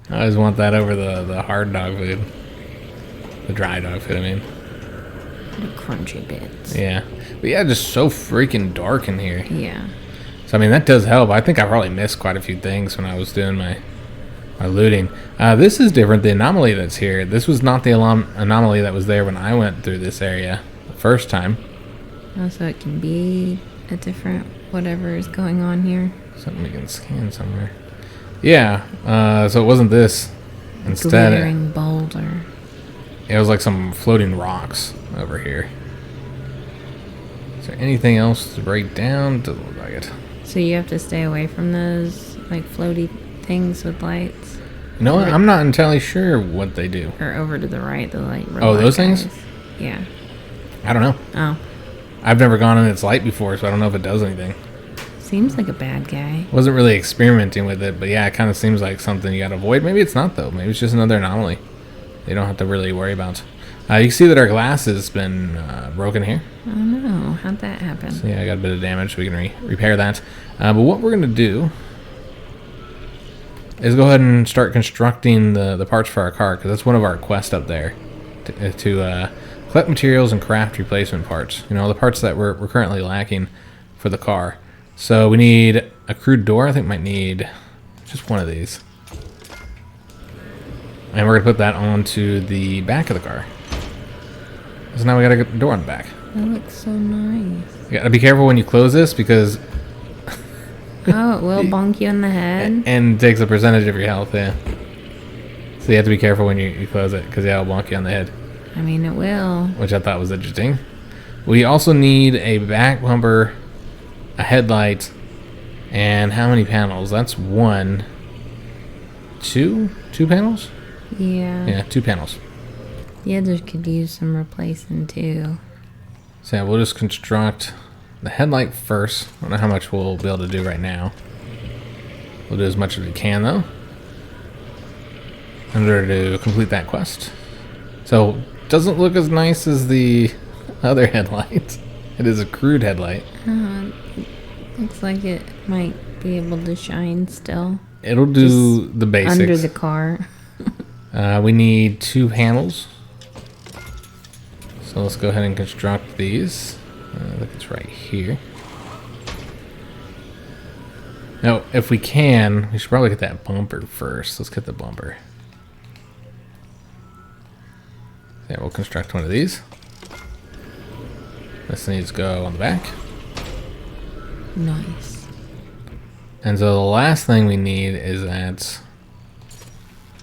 I always want that over the hard dog food. The dry dog food, I mean. The crunchy bits. Yeah. But yeah, just so freaking dark in here. Yeah. So, I mean, that does help. I think I probably missed quite a few things when I was doing my looting. This is different. The anomaly that's here. This was not the anomaly that was there when I went through this area the first time. Oh, so it can be a different whatever is going on here. Something we can scan somewhere. Yeah. So it wasn't this. Instead, Glittering boulder. It was like some floating rocks over here. Is there anything else to break down? Doesn't look like it. So you have to stay away from those like floaty things with lights? You know what? I'm not entirely sure what they do. Or over to the right, the like Oh, those guys. things? Yeah. I don't know. Oh. I've never gone in its light before, so I don't know if it does anything. Seems like a bad guy. Wasn't really experimenting with it, but yeah, it kind of seems like something you gotta avoid. Maybe it's not, though. Maybe it's just another anomaly you don't have to really worry about. You can see that our glass has been broken here. Oh no, how'd that happen? So yeah, I got a bit of damage, so we can repair that. But what we're gonna do is go ahead and start constructing the parts for our car, because that's one of our quests up there, to collect materials and craft replacement parts. You know, the parts that we're currently lacking for the car. So we need a crude door. I think we might need just one of these. And we're going to put that onto the back of the car. So now we got a door on the back. That looks so nice. You got to be careful when you close this, because... Oh, it will bonk you in the head? And takes a percentage of your health, yeah. So So you have to be careful when you close it, because it'll bonk you on the head. I mean, it will. Which I thought was interesting. We also need a back bumper, a headlight, and how many panels? That's one. Two panels? Yeah. Yeah, 2 panels. The others could use some replacing too. So yeah, we'll just construct the headlight first. I don't know how much we'll be able to do right now. We'll do as much as we can though, in order to complete that quest. So, doesn't look as nice as the other headlight. It is a crude headlight. Looks like it might be able to shine still. It'll do the basics. Under the car. We need 2 handles. So let's go ahead and construct these. I think it's right here. Now, if we can, we should probably get that bumper first. Let's get the bumper. Yeah, we'll construct one of these. This needs to go on the back. Nice. And so the last thing we need is that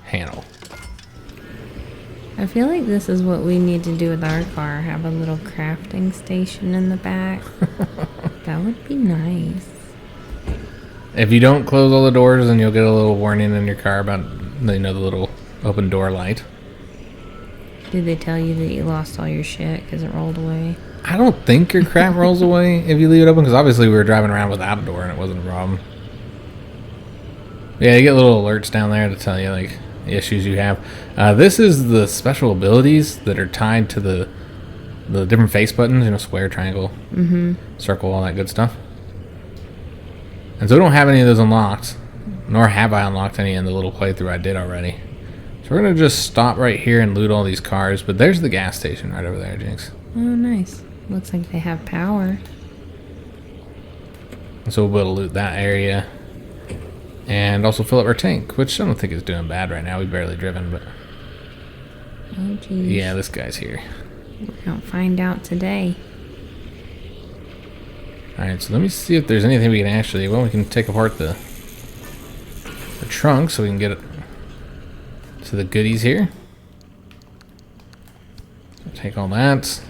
handle. I feel like this is what we need to do with our car. Have a little crafting station in the back. That would be nice. If you don't close all the doors, then you'll get a little warning in your car about, you know, the little open door light. Did they tell you that you lost all your shit because it rolled away? I don't think your crap rolls away if you leave it open, because obviously we were driving around without a door and it wasn't a problem. Yeah, you get little alerts down there to tell you, like, the issues you have. This is the special abilities that are tied to the different face buttons, you know, square, triangle, circle, all that good stuff. And so we don't have any of those unlocked, nor have I unlocked any in the little playthrough I did already. So we're going to just stop right here and loot all these cars, but there's the gas station right over there, Jinx. Oh, nice. Looks like they have power. And so we'll be able to loot that area. And also fill up our tank, which I don't think is doing bad right now. We've barely driven, but... Oh, geez. Yeah, this guy's here. We're going to find out today. Alright, so let me see if there's anything we can actually... Well, we can take apart the trunk so we can get it to the goodies here. So take all that.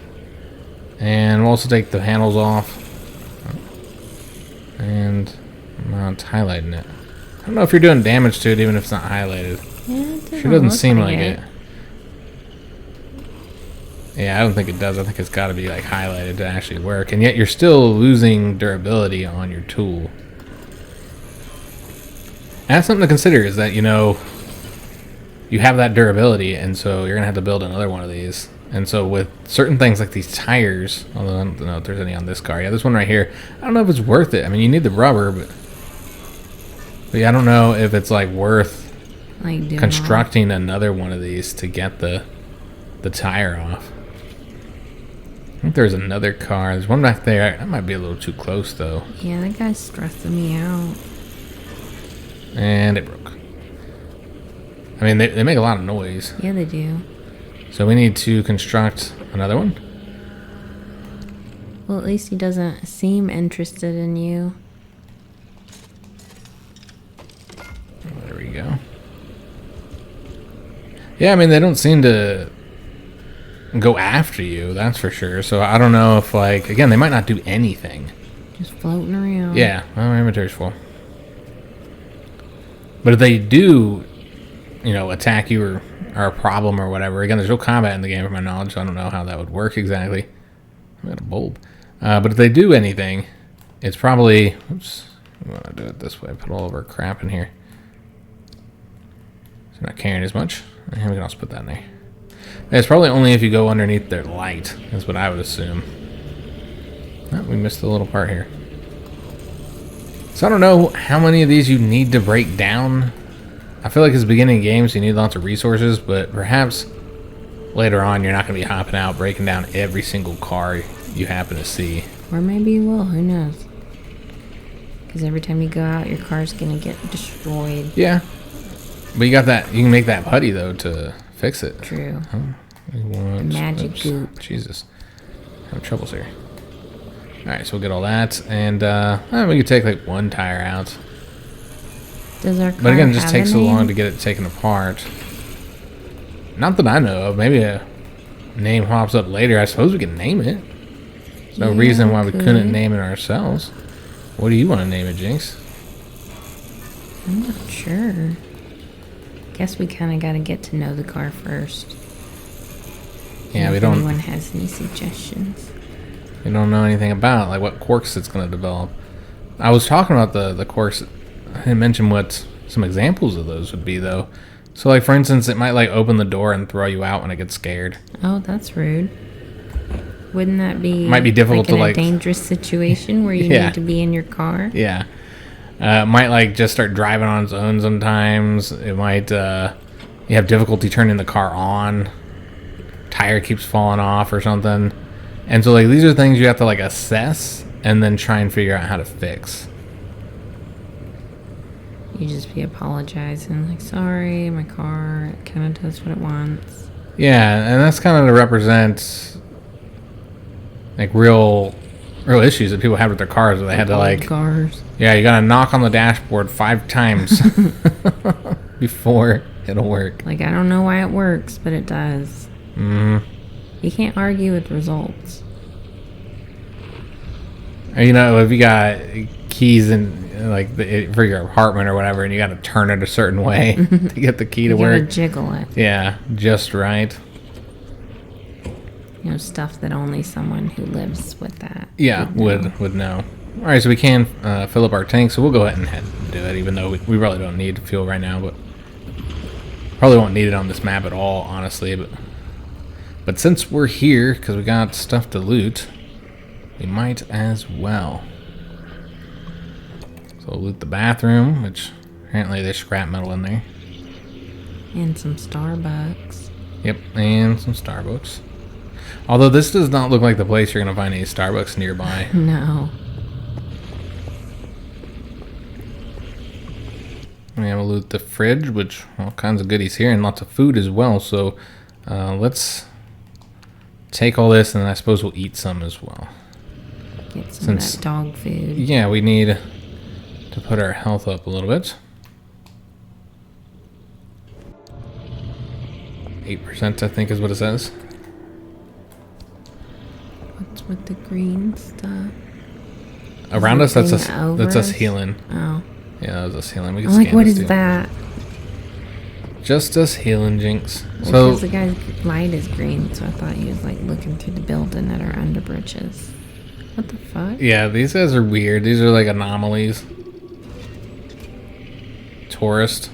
And we'll also take the handles off. And I'm not highlighting it. I don't know if you're doing damage to it even if it's not highlighted. Yeah, it Sure doesn't seem like it. Yeah, I don't think it does. I think it's got to be like highlighted to actually work. And yet you're still losing durability on your tool. And that's something to consider, is that, you know, you have that durability, and so you're going to have to build another one of these. And so with certain things like these tires, although I don't know if there's any on this car. Yeah, this one right here. I don't know if it's worth it. I mean, you need the rubber, but yeah, I don't know if it's like worth like constructing another one of these to get the tire off. I think there's another car. There's one back there. That might be a little too close, though. Yeah, that guy's stressing me out. And it broke. I mean, they make a lot of noise. Yeah, they do. So we need to construct another one. Well, at least he doesn't seem interested in you. There we go. Yeah, I mean, they don't seem to go after you, that's for sure. So I don't know if, like, again, they might not do anything. Just floating around. Yeah, well, my inventory's full. But if they do, you know, attack you or are a problem or whatever, again, there's no combat in the game from my knowledge, so I don't know how that would work exactly. I got a bulb. But if they do anything, it's probably... Oops. I want to do it this way. Put all of our crap in here. So not carrying as much. And we can also put that in there. It's probably only if you go underneath their light. That's what I would assume. Oh, we missed a little part here. So I don't know how many of these you need to break down. I feel like it's the beginning of games, you need lots of resources, but perhaps later on you're not going to be hopping out, breaking down every single car you happen to see. Or maybe you will, who knows? Because every time you go out, your car's going to get destroyed. Yeah. But you got that, you can make that putty though to fix it. True. Magic goop. Jesus. I have troubles here. Alright, so we'll get all that, and we could take like one tire out. Does our car But again, it just have takes a so long name? to get it taken apart. Not that I know of. Maybe a name pops up later. I suppose we can name it. There's no reason why we couldn't name it ourselves. What do you want to name it, Jinx? I'm not sure. Guess we kind of got to get to know the car first. Yeah, we if don't. anyone has any suggestions. We don't know anything about like what quirks it's going to develop. I was talking about the quirks. I didn't mention what some examples of those would be though. So like for instance, it might like open the door and throw you out when it gets scared. Oh, that's rude. Wouldn't that be might be difficult like to in a dangerous situation where you need to be in your car? Yeah. It might like just start driving on its own sometimes. It might you have difficulty turning the car on. Tire keeps falling off or something. And so like these are things you have to like assess and then try and figure out how to fix. You just be apologizing, like, sorry, my car kind of does what it wants. Yeah, and that's kind of to represent like real issues that people have with their cars where they had to like cars. Yeah, you gotta knock on the dashboard 5 times before it'll work. Like, I don't know why it works, but it does. Mm-hmm. You can't argue with results. You know, if you got keys in like for your apartment or whatever, and you got to turn it a certain way to get the key to work. You gotta jiggle it. Yeah, just right. You know, stuff that only someone who lives with that. would know. All right, so we can fill up our tank, so we'll go ahead and do it, even though we really don't need fuel right now, but probably won't need it on this map at all, honestly. But since we're here, because we got stuff to loot, we might as well. So we'll loot the bathroom, which apparently there's scrap metal in there. And some Starbucks. Yep, and some Starbucks. Although this does not look like the place you're going to find any Starbucks nearby. No. And we'll loot the fridge, which all kinds of goodies here, and lots of food as well. So let's take all this, and I suppose we'll eat some as well. Get some of that dog food. Yeah, we need to put our health up a little bit. 8%, I think, is what it says. What's with the green stuff? Around us, that's us healing. Oh. Yeah, that's us healing. We can I'm like, scan what this is too. that? Just us healing, Jinx. Well, So because the guy's light is green, so I thought he was like looking through the building at our underbridges. What the fuck? yeah, these guys are weird. These are like anomalies. Tourist.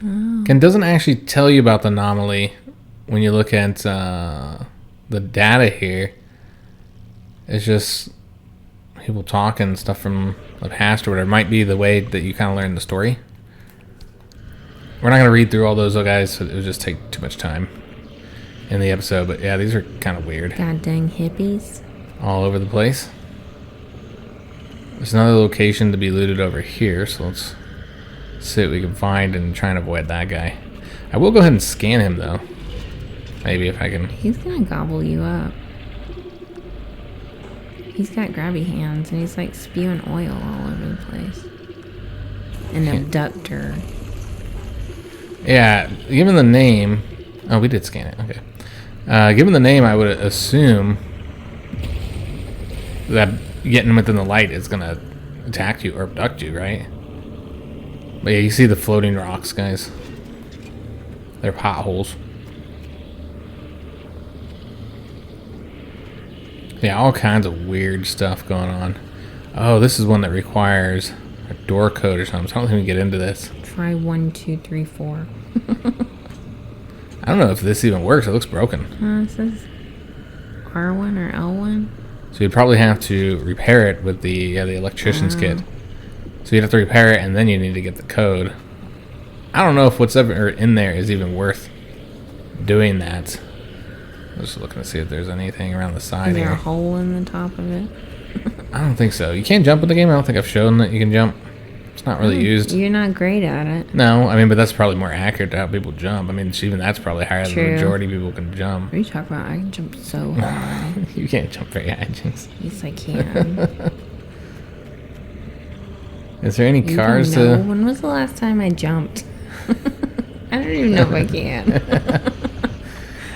Oh. Doesn't actually tell you about the anomaly when you look at the data here. It's just people talking stuff from the past or whatever. It might be the way that you kind of learn the story. We're not going to read through all those, though, guys. So it would just take too much time in the episode. But yeah, these are kind of weird. God dang hippies. All over the place. There's another location to be looted over here. So let's see what we can find and try and avoid that guy. I will go ahead and scan him, though. Maybe if I can. He's going to gobble you up. He's got grabby hands, and he's like spewing oil all over the place. An abductor. Yeah, given the name... Oh, we did scan it. Okay. Given the name, I would assume that getting within the light is going to attack you or abduct you, right? But yeah, you see the floating rocks, guys. They're potholes. Yeah, all kinds of weird stuff going on. Oh, this is one that requires a door code or something. So I don't think we can get into this. Try 1, 2, 3, 4. I don't know if this even works. It looks broken. It says R1 or L1. So you'd probably have to repair it with the electrician's kit. So you'd have to repair it, and then you need to get the code. I don't know if what's ever in there is even worth doing that. I'm just looking to see if there's anything around the side Is there here. a hole in the top of it? I don't think so. You can't jump in the game. I don't think I've shown that you can jump. It's not really used. You're not great at it. No, I mean, but that's probably more accurate to how people jump. I mean, even that's probably higher than the True. majority of people can jump. What are you talking about? I can jump so high. You can't jump very high, Jinx. Yes, I can. Is there any You cars don't know. to... When was the last time I jumped? I don't even know if I can.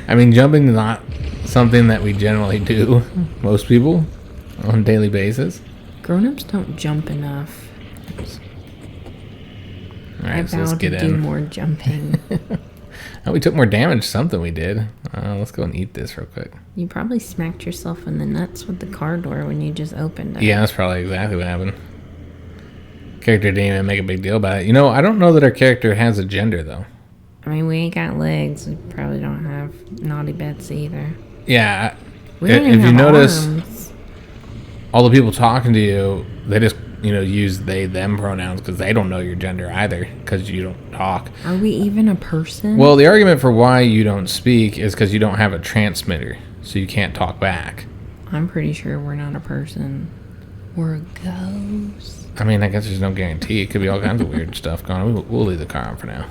I mean, jumping is not something that we generally do, most people, on a daily basis. Grown-ups don't jump enough. Alright, so I let's vow get to do in. more jumping. Oh, we took more damage, something we did. Let's go and eat this real quick. You probably smacked yourself in the nuts with the car door when you just opened it. Yeah, that's probably exactly what happened. Character didn't even make a big deal about it. You know, I don't know that our character has a gender, though. I mean, we ain't got legs. We probably don't have naughty bits either. Yeah, We don't even if you have notice, arms. all the people talking to you, they just, use they, them pronouns because they don't know your gender either because you don't talk. Are we even a person? Well, the argument for why you don't speak is because you don't have a transmitter, so you can't talk back. I'm pretty sure we're not a person. We're a ghost. I mean, I guess there's no guarantee. It could be all kinds of weird stuff going on. We'll leave the car on for now.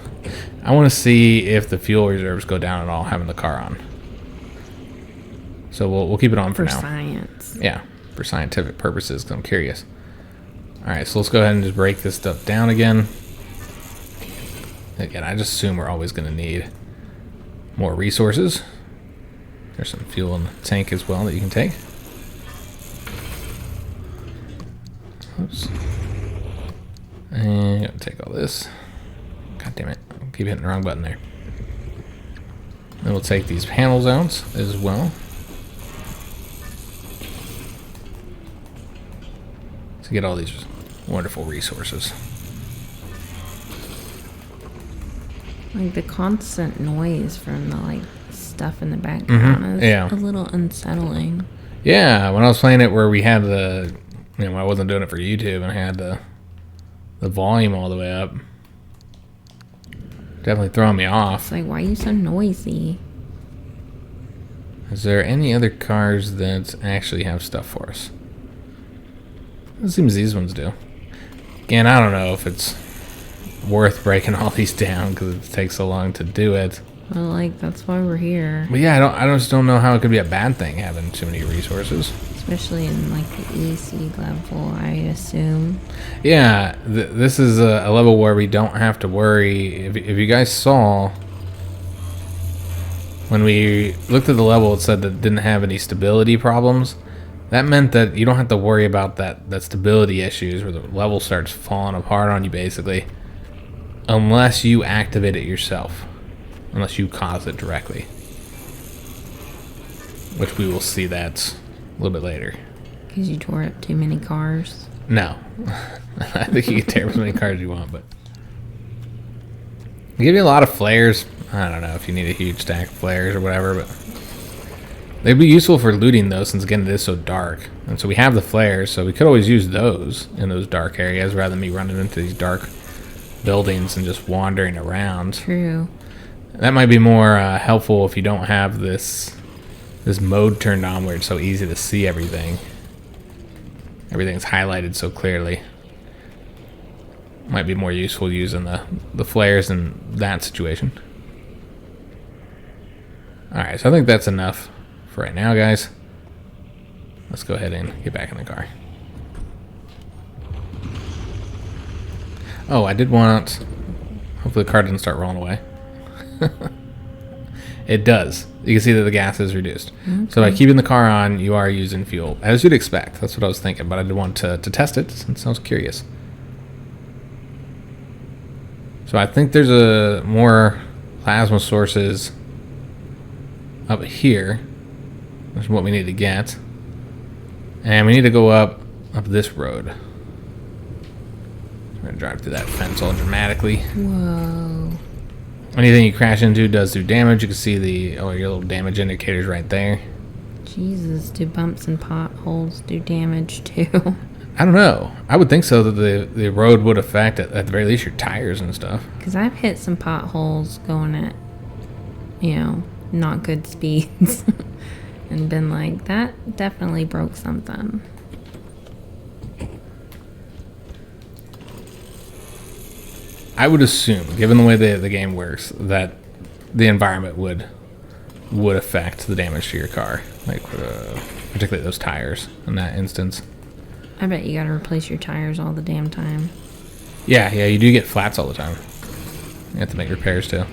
I want to see if the fuel reserves go down at all having the car on. So we'll keep it on for now. Science. Yeah, for scientific purposes, because I'm curious. Alright, so let's go ahead and just break this stuff down again. Again, I just assume we're always going to need more resources. There's some fuel in the tank as well that you can take. Oops. And gotta take all this. God damn it. I keep hitting the wrong button there. Then we'll take these panels out as well. To get all these wonderful resources. Like the constant noise from the stuff in the background is yeah. a little unsettling. Yeah, when I was playing it where we had the, when I wasn't doing it for YouTube and I had the volume all the way up, definitely throwing me off. It's like, why are you so noisy? Is there any other cars that actually have stuff for us? It seems these ones do. Again, I don't know if it's worth breaking all these down because it takes so long to do it. Well, that's why we're here. But yeah, I just don't know how it could be a bad thing having too many resources. Especially in the EC level, I assume. Yeah, this is a level where we don't have to worry. If you guys saw, when we looked at the level, it said that it didn't have any stability problems. That meant that you don't have to worry about that stability issues where the level starts falling apart on you, basically. Unless you activate it yourself. Unless you cause it directly. Which we will see that a little bit later. Because you tore up too many cars? No. I think you can tear as many cars as you want, but... They give you a lot of flares. I don't know if you need a huge stack of flares or whatever, but... They'd be useful for looting, though, since, again, it is so dark. And so we have the flares, so we could always use those in those dark areas rather than me running into these dark buildings and just wandering around. True. That might be more helpful if you don't have this mode turned on where it's so easy to see everything. Everything's highlighted so clearly. Might be more useful using the flares in that situation. Alright, so I think that's enough for right now, guys. Let's go ahead and get back in the car. Oh, I did want... Hopefully the car didn't start rolling away. It does. You can see that the gas is reduced. Okay. So by keeping the car on, you are using fuel. As you'd expect. That's what I was thinking, but I did want to test it since I was curious. So I think there's more plasma sources up here. That's what we need to get. And we need to go up this road. We're going to drive through that fence all dramatically. Whoa. Anything you crash into does do damage. You can see your little damage indicators right there. Jesus, do bumps and potholes do damage too? I don't know. I would think so, that the road would affect, at the very least, your tires and stuff. Because I've hit some potholes going at, not good speeds. And been like, that definitely broke something. I would assume, given the way the game works, that the environment would affect the damage to your car, particularly those tires in that instance. I bet you gotta replace your tires all the damn time. Yeah, you do get flats all the time. You have to make repairs too.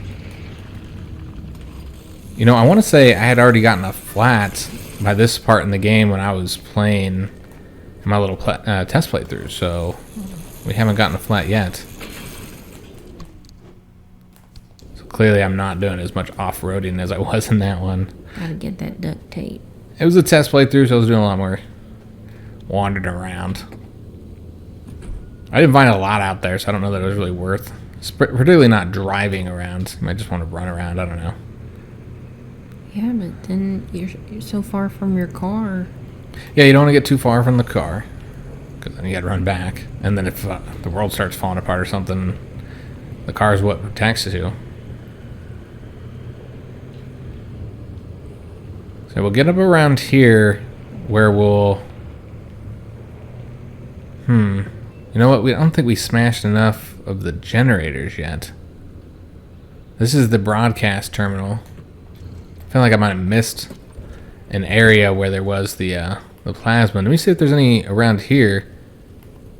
You know, I want to say I had already gotten a flat by this part in the game when I was playing my little test playthrough, so we haven't gotten a flat yet. So clearly I'm not doing as much off-roading as I was in that one. Gotta get that duct tape. It was a test playthrough, so I was doing a lot more wandering around. I didn't find a lot out there, so I don't know that it was really worth. Particularly not driving around. You might just want to run around, I don't know. Yeah, but then you're so far from your car. Yeah, you don't want to get too far from the car, because then you got to run back. And then if the world starts falling apart or something, the car is what protects you. So we'll get up around here, where we'll... You know what? I don't think we smashed enough of the generators yet. This is the broadcast terminal. I feel like I might have missed an area where there was the plasma. Let me see if there's any around here.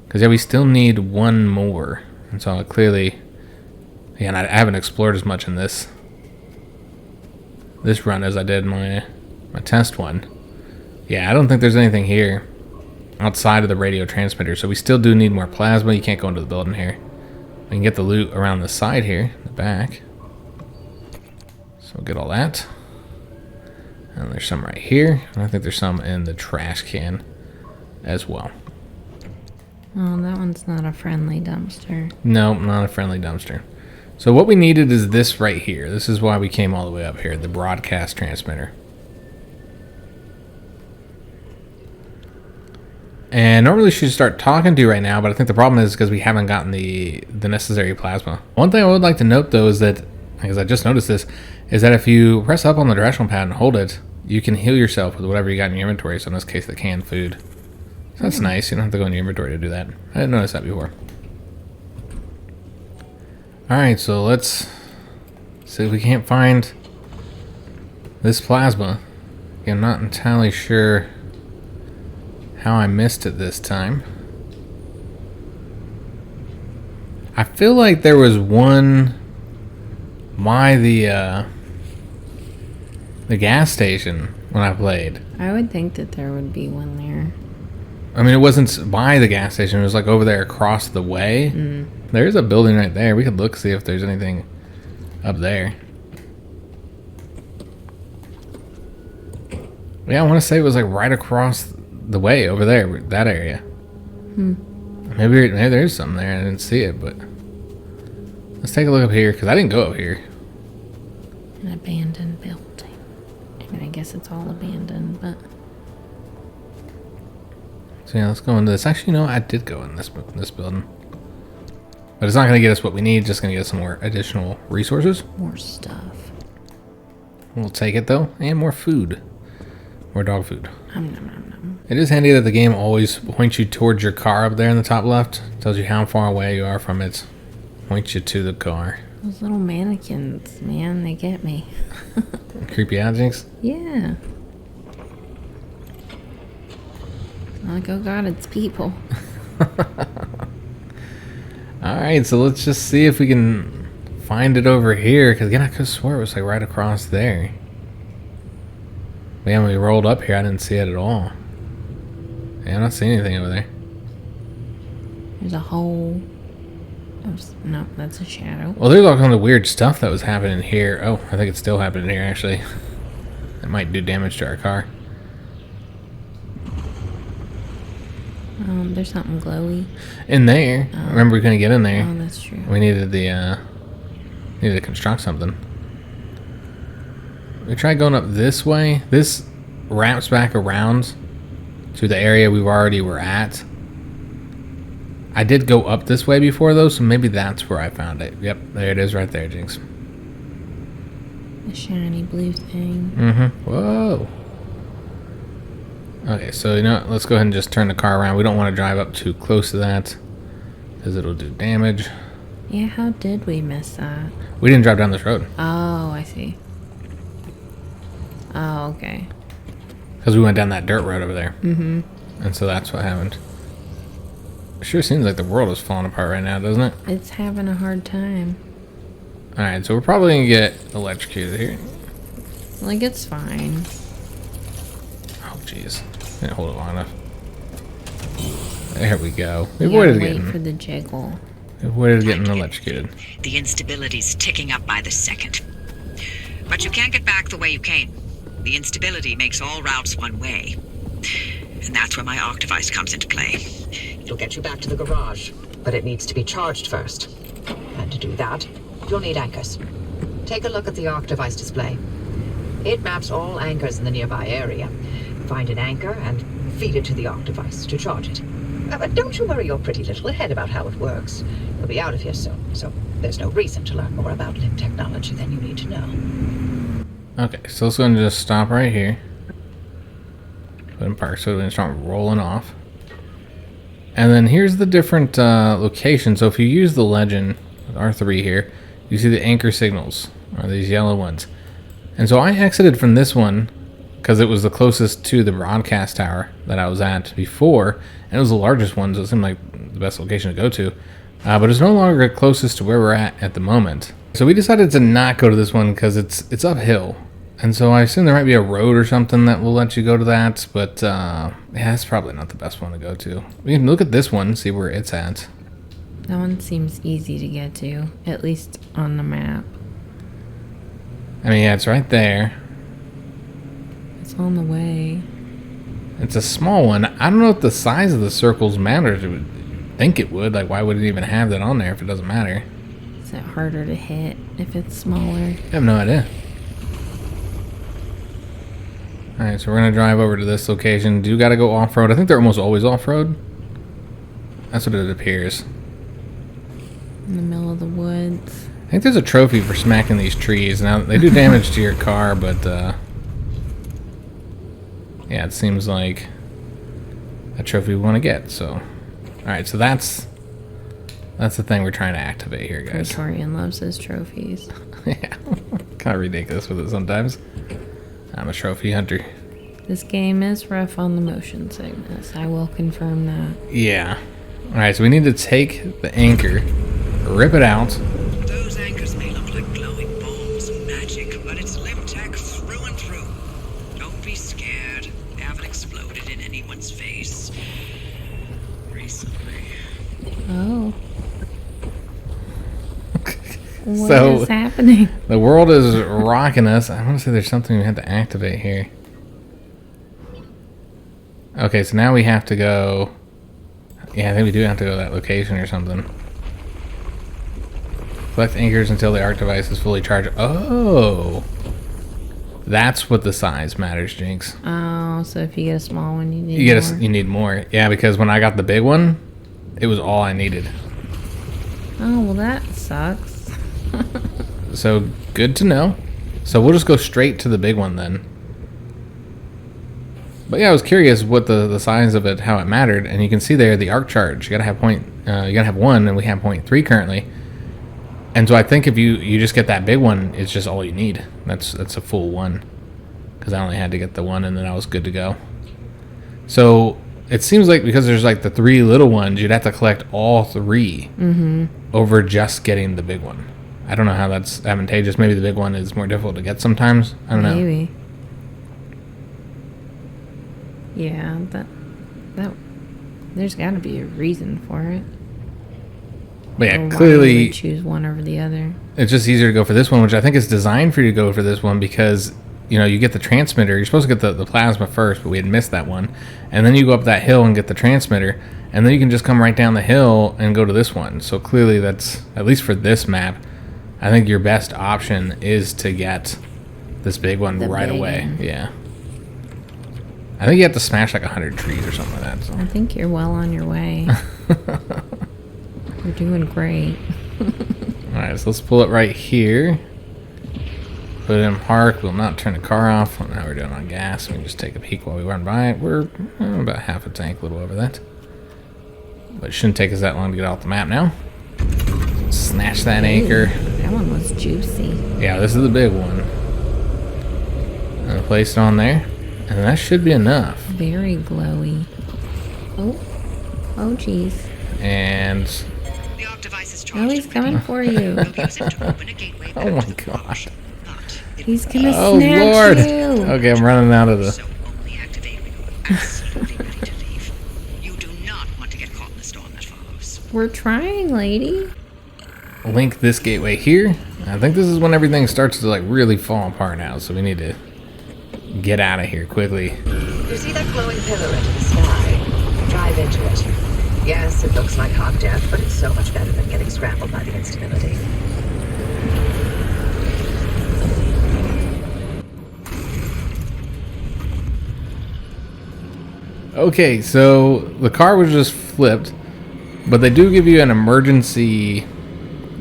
Because, yeah, we still need one more. And so clearly... Again, I haven't explored as much in this run as I did my test one. Yeah, I don't think there's anything here outside of the radio transmitter. So we still do need more plasma. You can't go into the building here. We can get the loot around the side here, the back. So we'll get all that. And there's some right here. And I think there's some in the trash can as well. Oh, that one's not a friendly dumpster. No, not a friendly dumpster. So what we needed is this right here. This is why we came all the way up here, the broadcast transmitter. And normally she should start talking to you right now, but I think the problem is because we haven't gotten the necessary plasma. One thing I would like to note though is that, because I just noticed this, is that if you press up on the directional pad and hold it, you can heal yourself with whatever you got in your inventory. So in this case, the canned food. So that's nice. You don't have to go in your inventory to do that. I didn't notice that before. Alright, so let's see if we can't find this plasma. I'm not entirely sure how I missed it this time. I feel like there was one by the gas station when I played. I would think that there would be one there. I mean, it wasn't by the gas station. It was like over there across the way. There's a building right there. We could look, see if there's anything up there. Yeah, I want to say it was like right across the way over there, that area. Maybe there's something there. I didn't see it, but let's take a look up here, because I didn't go up here. An abandoned building. I mean, I guess it's all abandoned, but... So yeah, let's go into this. Actually, no, I did go in this building. But it's not going to get us what we need, just going to get us some more additional resources. More stuff. We'll take it, though. And more food. More dog food. Nom, nom, nom, nom. It is handy that the game always points you towards your car up there in the top left. Tells you how far away you are from it. Points you to the car. Those little mannequins, man, they get me. Creepy Jinx? Yeah. Like, oh god, it's people. Alright, so let's just see if we can find it over here. Because again, I could have swore it was like right across there. But yeah, when we rolled up here, I didn't see it at all. Yeah, I'm not seeing anything over there. There's a hole. Oh, no, that's a shadow. Well, there's all kinds of weird stuff that was happening here. Oh, I think it's still happening here, actually. It might do damage to our car. There's something glowy. In there. Remember, we couldn't get in there. Oh, that's true. We needed the, needed to construct something. We tried going up this way. This wraps back around to the area we already were at. I did go up this way before, though, so maybe that's where I found it. Yep, there it is right there, Jinx. The shiny blue thing. Whoa. Okay, so you know what? Let's go ahead and just turn the car around. We don't want to drive up too close to that, because it'll do damage. Yeah, how did we miss that? We didn't drive down this road. Oh, I see. Oh, okay. Because we went down that dirt road over there. And so that's what happened. It sure seems like the world is falling apart right now, doesn't it? It's having a hard time. Alright, so we're probably gonna get electrocuted here. Like, it's fine. Oh, jeez. Didn't hold it long enough. There we go. We You avoided gotta wait getting, for the jiggle. avoided getting electrocuted. The instability's ticking up by the second. But you can't get back the way you came. The instability makes all routes one way. And that's where my arc device comes into play. It'll get you back to the garage, but it needs to be charged first. And to do that, you'll need anchors. Take a look at the arc device display. It maps all anchors in the nearby area. Find an anchor and feed it to the arc device to charge it. But don't you worry your pretty little head about how it works. You'll be out of here soon, so there's no reason to learn more about limb technology than you need to know. Okay, so let's go and just stop right here. Put in park so we can start rolling off. And then here's the different locations. So if you use the legend, R3 here, you see the anchor signals, or these yellow ones. And so I exited from this one because it was the closest to the broadcast tower that I was at before, and it was the largest one, so it seemed like the best location to go to. But it's no longer closest to where we're at the moment. So we decided to not go to this one because it's uphill. And so I assume there might be a road or something that will let you go to that, but yeah, it's probably not the best one to go to. We can look at this one, see where it's at. That one seems easy to get to, at least on the map. I mean, yeah, it's right there. It's on the way. It's a small one. I don't know if the size of the circles matters. I would think it would. Like, why would it even have that on there if it doesn't matter? Is it harder to hit if it's smaller? I have no idea. Alright, so we're going to drive over to this location. Do you got to go off-road? I think they're almost always off-road. That's what it appears. In the middle of the woods. I think there's a trophy for smacking these trees. Now, they do damage to your car, but yeah, it seems like a trophy we want to get. So, alright, so that's the thing we're trying to activate here, guys. Praetorian loves his trophies. Yeah, kind of ridiculous with it sometimes. I'm a trophy hunter. This game is rough on the motion sickness. I will confirm that. Yeah. Alright, so we need to take the anchor, rip it out. Those anchors may look like glowing balls of magic, but it's limb tech through and through. Don't be scared. They haven't exploded in anyone's face recently. Oh. What So, is happening? The world is rocking us. I want to say there's something we have to activate here. Okay, so now we have to go... Yeah, I think we do have to go to that location or something. Collect anchors until the arc device is fully charged. Oh! That's what the size matters, Jinx. Oh, so if you get a small one, you need more. You need more. Yeah, because when I got the big one, it was all I needed. Oh, well that sucks. So, good to know. So we'll just go straight to the big one then. But yeah, I was curious what the size of it, how it mattered, and you can see there the arc charge. You gotta have one, and we have 0.3 currently. And so I think if you just get that big one, it's just all you need. That's a full one, because I only had to get the one, and then I was good to go. So it seems like because there's like the 3 little ones, you'd have to collect all 3 over just getting the big one. I don't know how that's advantageous. Maybe the big one is more difficult to get sometimes. I don't know. Maybe. Yeah, that there's got to be a reason for it. But yeah, Or clearly why you would choose one over the other. it's just easier to go for this one, which I think is designed for you to go for this one because, you know, you get the transmitter. You're supposed to get the plasma first, but we had missed that one. And then you go up that hill and get the transmitter, and then you can just come right down the hill and go to this one. So clearly that's, at least for this map, I think your best option is to get this big one right away. one. Yeah. I think you have to smash like 100 trees or something like that. So. I think you're well on your way. You're doing great. Alright, so let's pull it right here. Put it in park. We'll not turn the car off. Well, now we're doing on gas. We can just take a peek while we run by it. We're about half a tank, a little over that. But it shouldn't take us that long to get off the map now. Snatch that anchor. That one was juicy. Yeah, this is the big one. And place it on there. And that should be enough. Very glowy. Oh, jeez. And The arc device is Oh, he's coming for you. We'll use it to open a gateway Oh my back to the God. garage. But it He's gonna Oh snatch Lord. you. Okay, I'm running out of the. so only activate when you're absolutely ready to leave. You do not want to get caught in the storm that follows. We're trying, lady. Link this gateway here. I think this is when everything starts to like really fall apart now, so we need to get out of here quickly. You see that glowing pillar into the sky? Drive into it. Yes, it looks like hot death, but it's so much better than getting scrambled by the instability. Okay, so the car was just flipped, but they do give you an emergency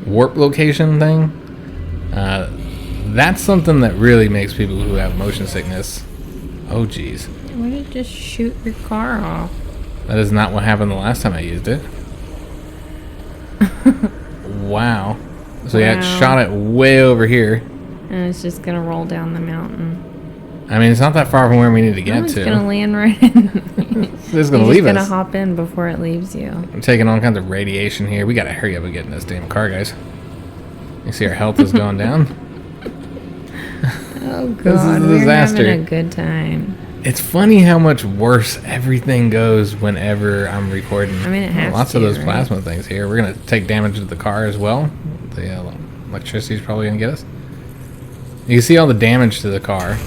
warp location thing. That's something that really makes people who have motion sickness. Oh geez, Why did you just shoot your car off? that is not what happened the last time I used it. Wow. So yeah, it Wow. shot it way over here. And it's just gonna roll down the mountain. I mean, it's not that far from where we need to get It's to. gonna land right in. It's just gonna You're leave just gonna us. hop in before it leaves you. I'm taking all kinds of radiation here. We gotta hurry up and get in this damn car, guys. You see our health is going down. Oh This is god, a we're disaster. having a good time. It's funny how much worse everything goes whenever I'm recording. I mean, it has lots to, of those right? plasma things here. We're gonna take damage to the car as well. The electricity's probably gonna get us. You can see all the damage to the car.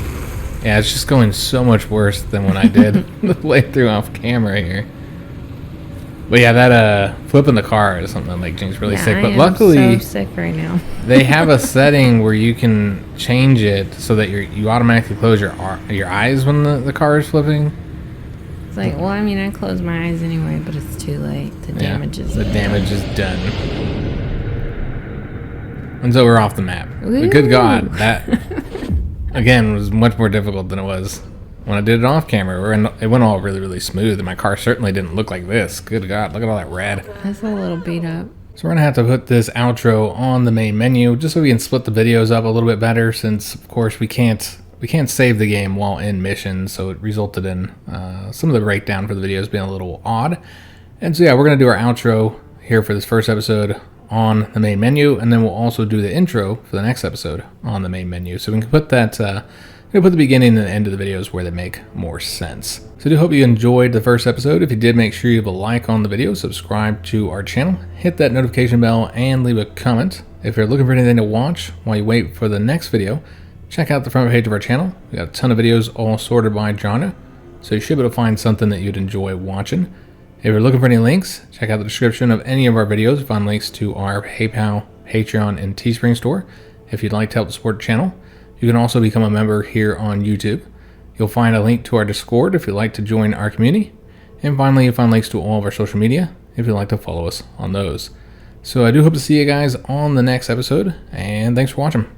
Yeah, it's just going so much worse than when I did the playthrough off camera here. But yeah, that flipping the car is something that makes Jinx really Yeah, sick. I But am luckily, so sick right now. they have a setting where you can change it so that you automatically close your eyes when the car is flipping. It's like, well, I mean, I close my eyes anyway, but it's too late. The damage is the done. damage is done. And so we're off the map. But good Woo! God, that again was much more difficult than it was when I did it off camera. It went all really, really smooth, and my car certainly didn't look like this. Good God, look at all that red. That's a little beat up. So we're gonna have to put this outro on the main menu just so we can split the videos up a little bit better, since of course we can't save the game while in mission, so it resulted in some of the breakdown for the videos being a little odd. And so yeah, we're gonna do our outro here for this first episode on the main menu, and then we'll also do the intro for the next episode on the main menu, so we can put that put the beginning and the end of the videos where they make more sense. So I do hope you enjoyed the first episode. If you did, make sure you leave a like on the video, subscribe to our channel, hit that notification bell, and leave a comment. If you're looking for anything to watch while you wait for the next video, check out the front page of our channel. We got a ton of videos all sorted by Jannotte, so you should be able to find something that you'd enjoy watching. If you're looking for any links, check out the description of any of our videos. You'll find links to our PayPal, Patreon, and Teespring store if you'd like to help support the channel. You can also become a member here on YouTube. You'll find a link to our Discord if you'd like to join our community. And finally, you'll find links to all of our social media if you'd like to follow us on those. So I do hope to see you guys on the next episode, and thanks for watching.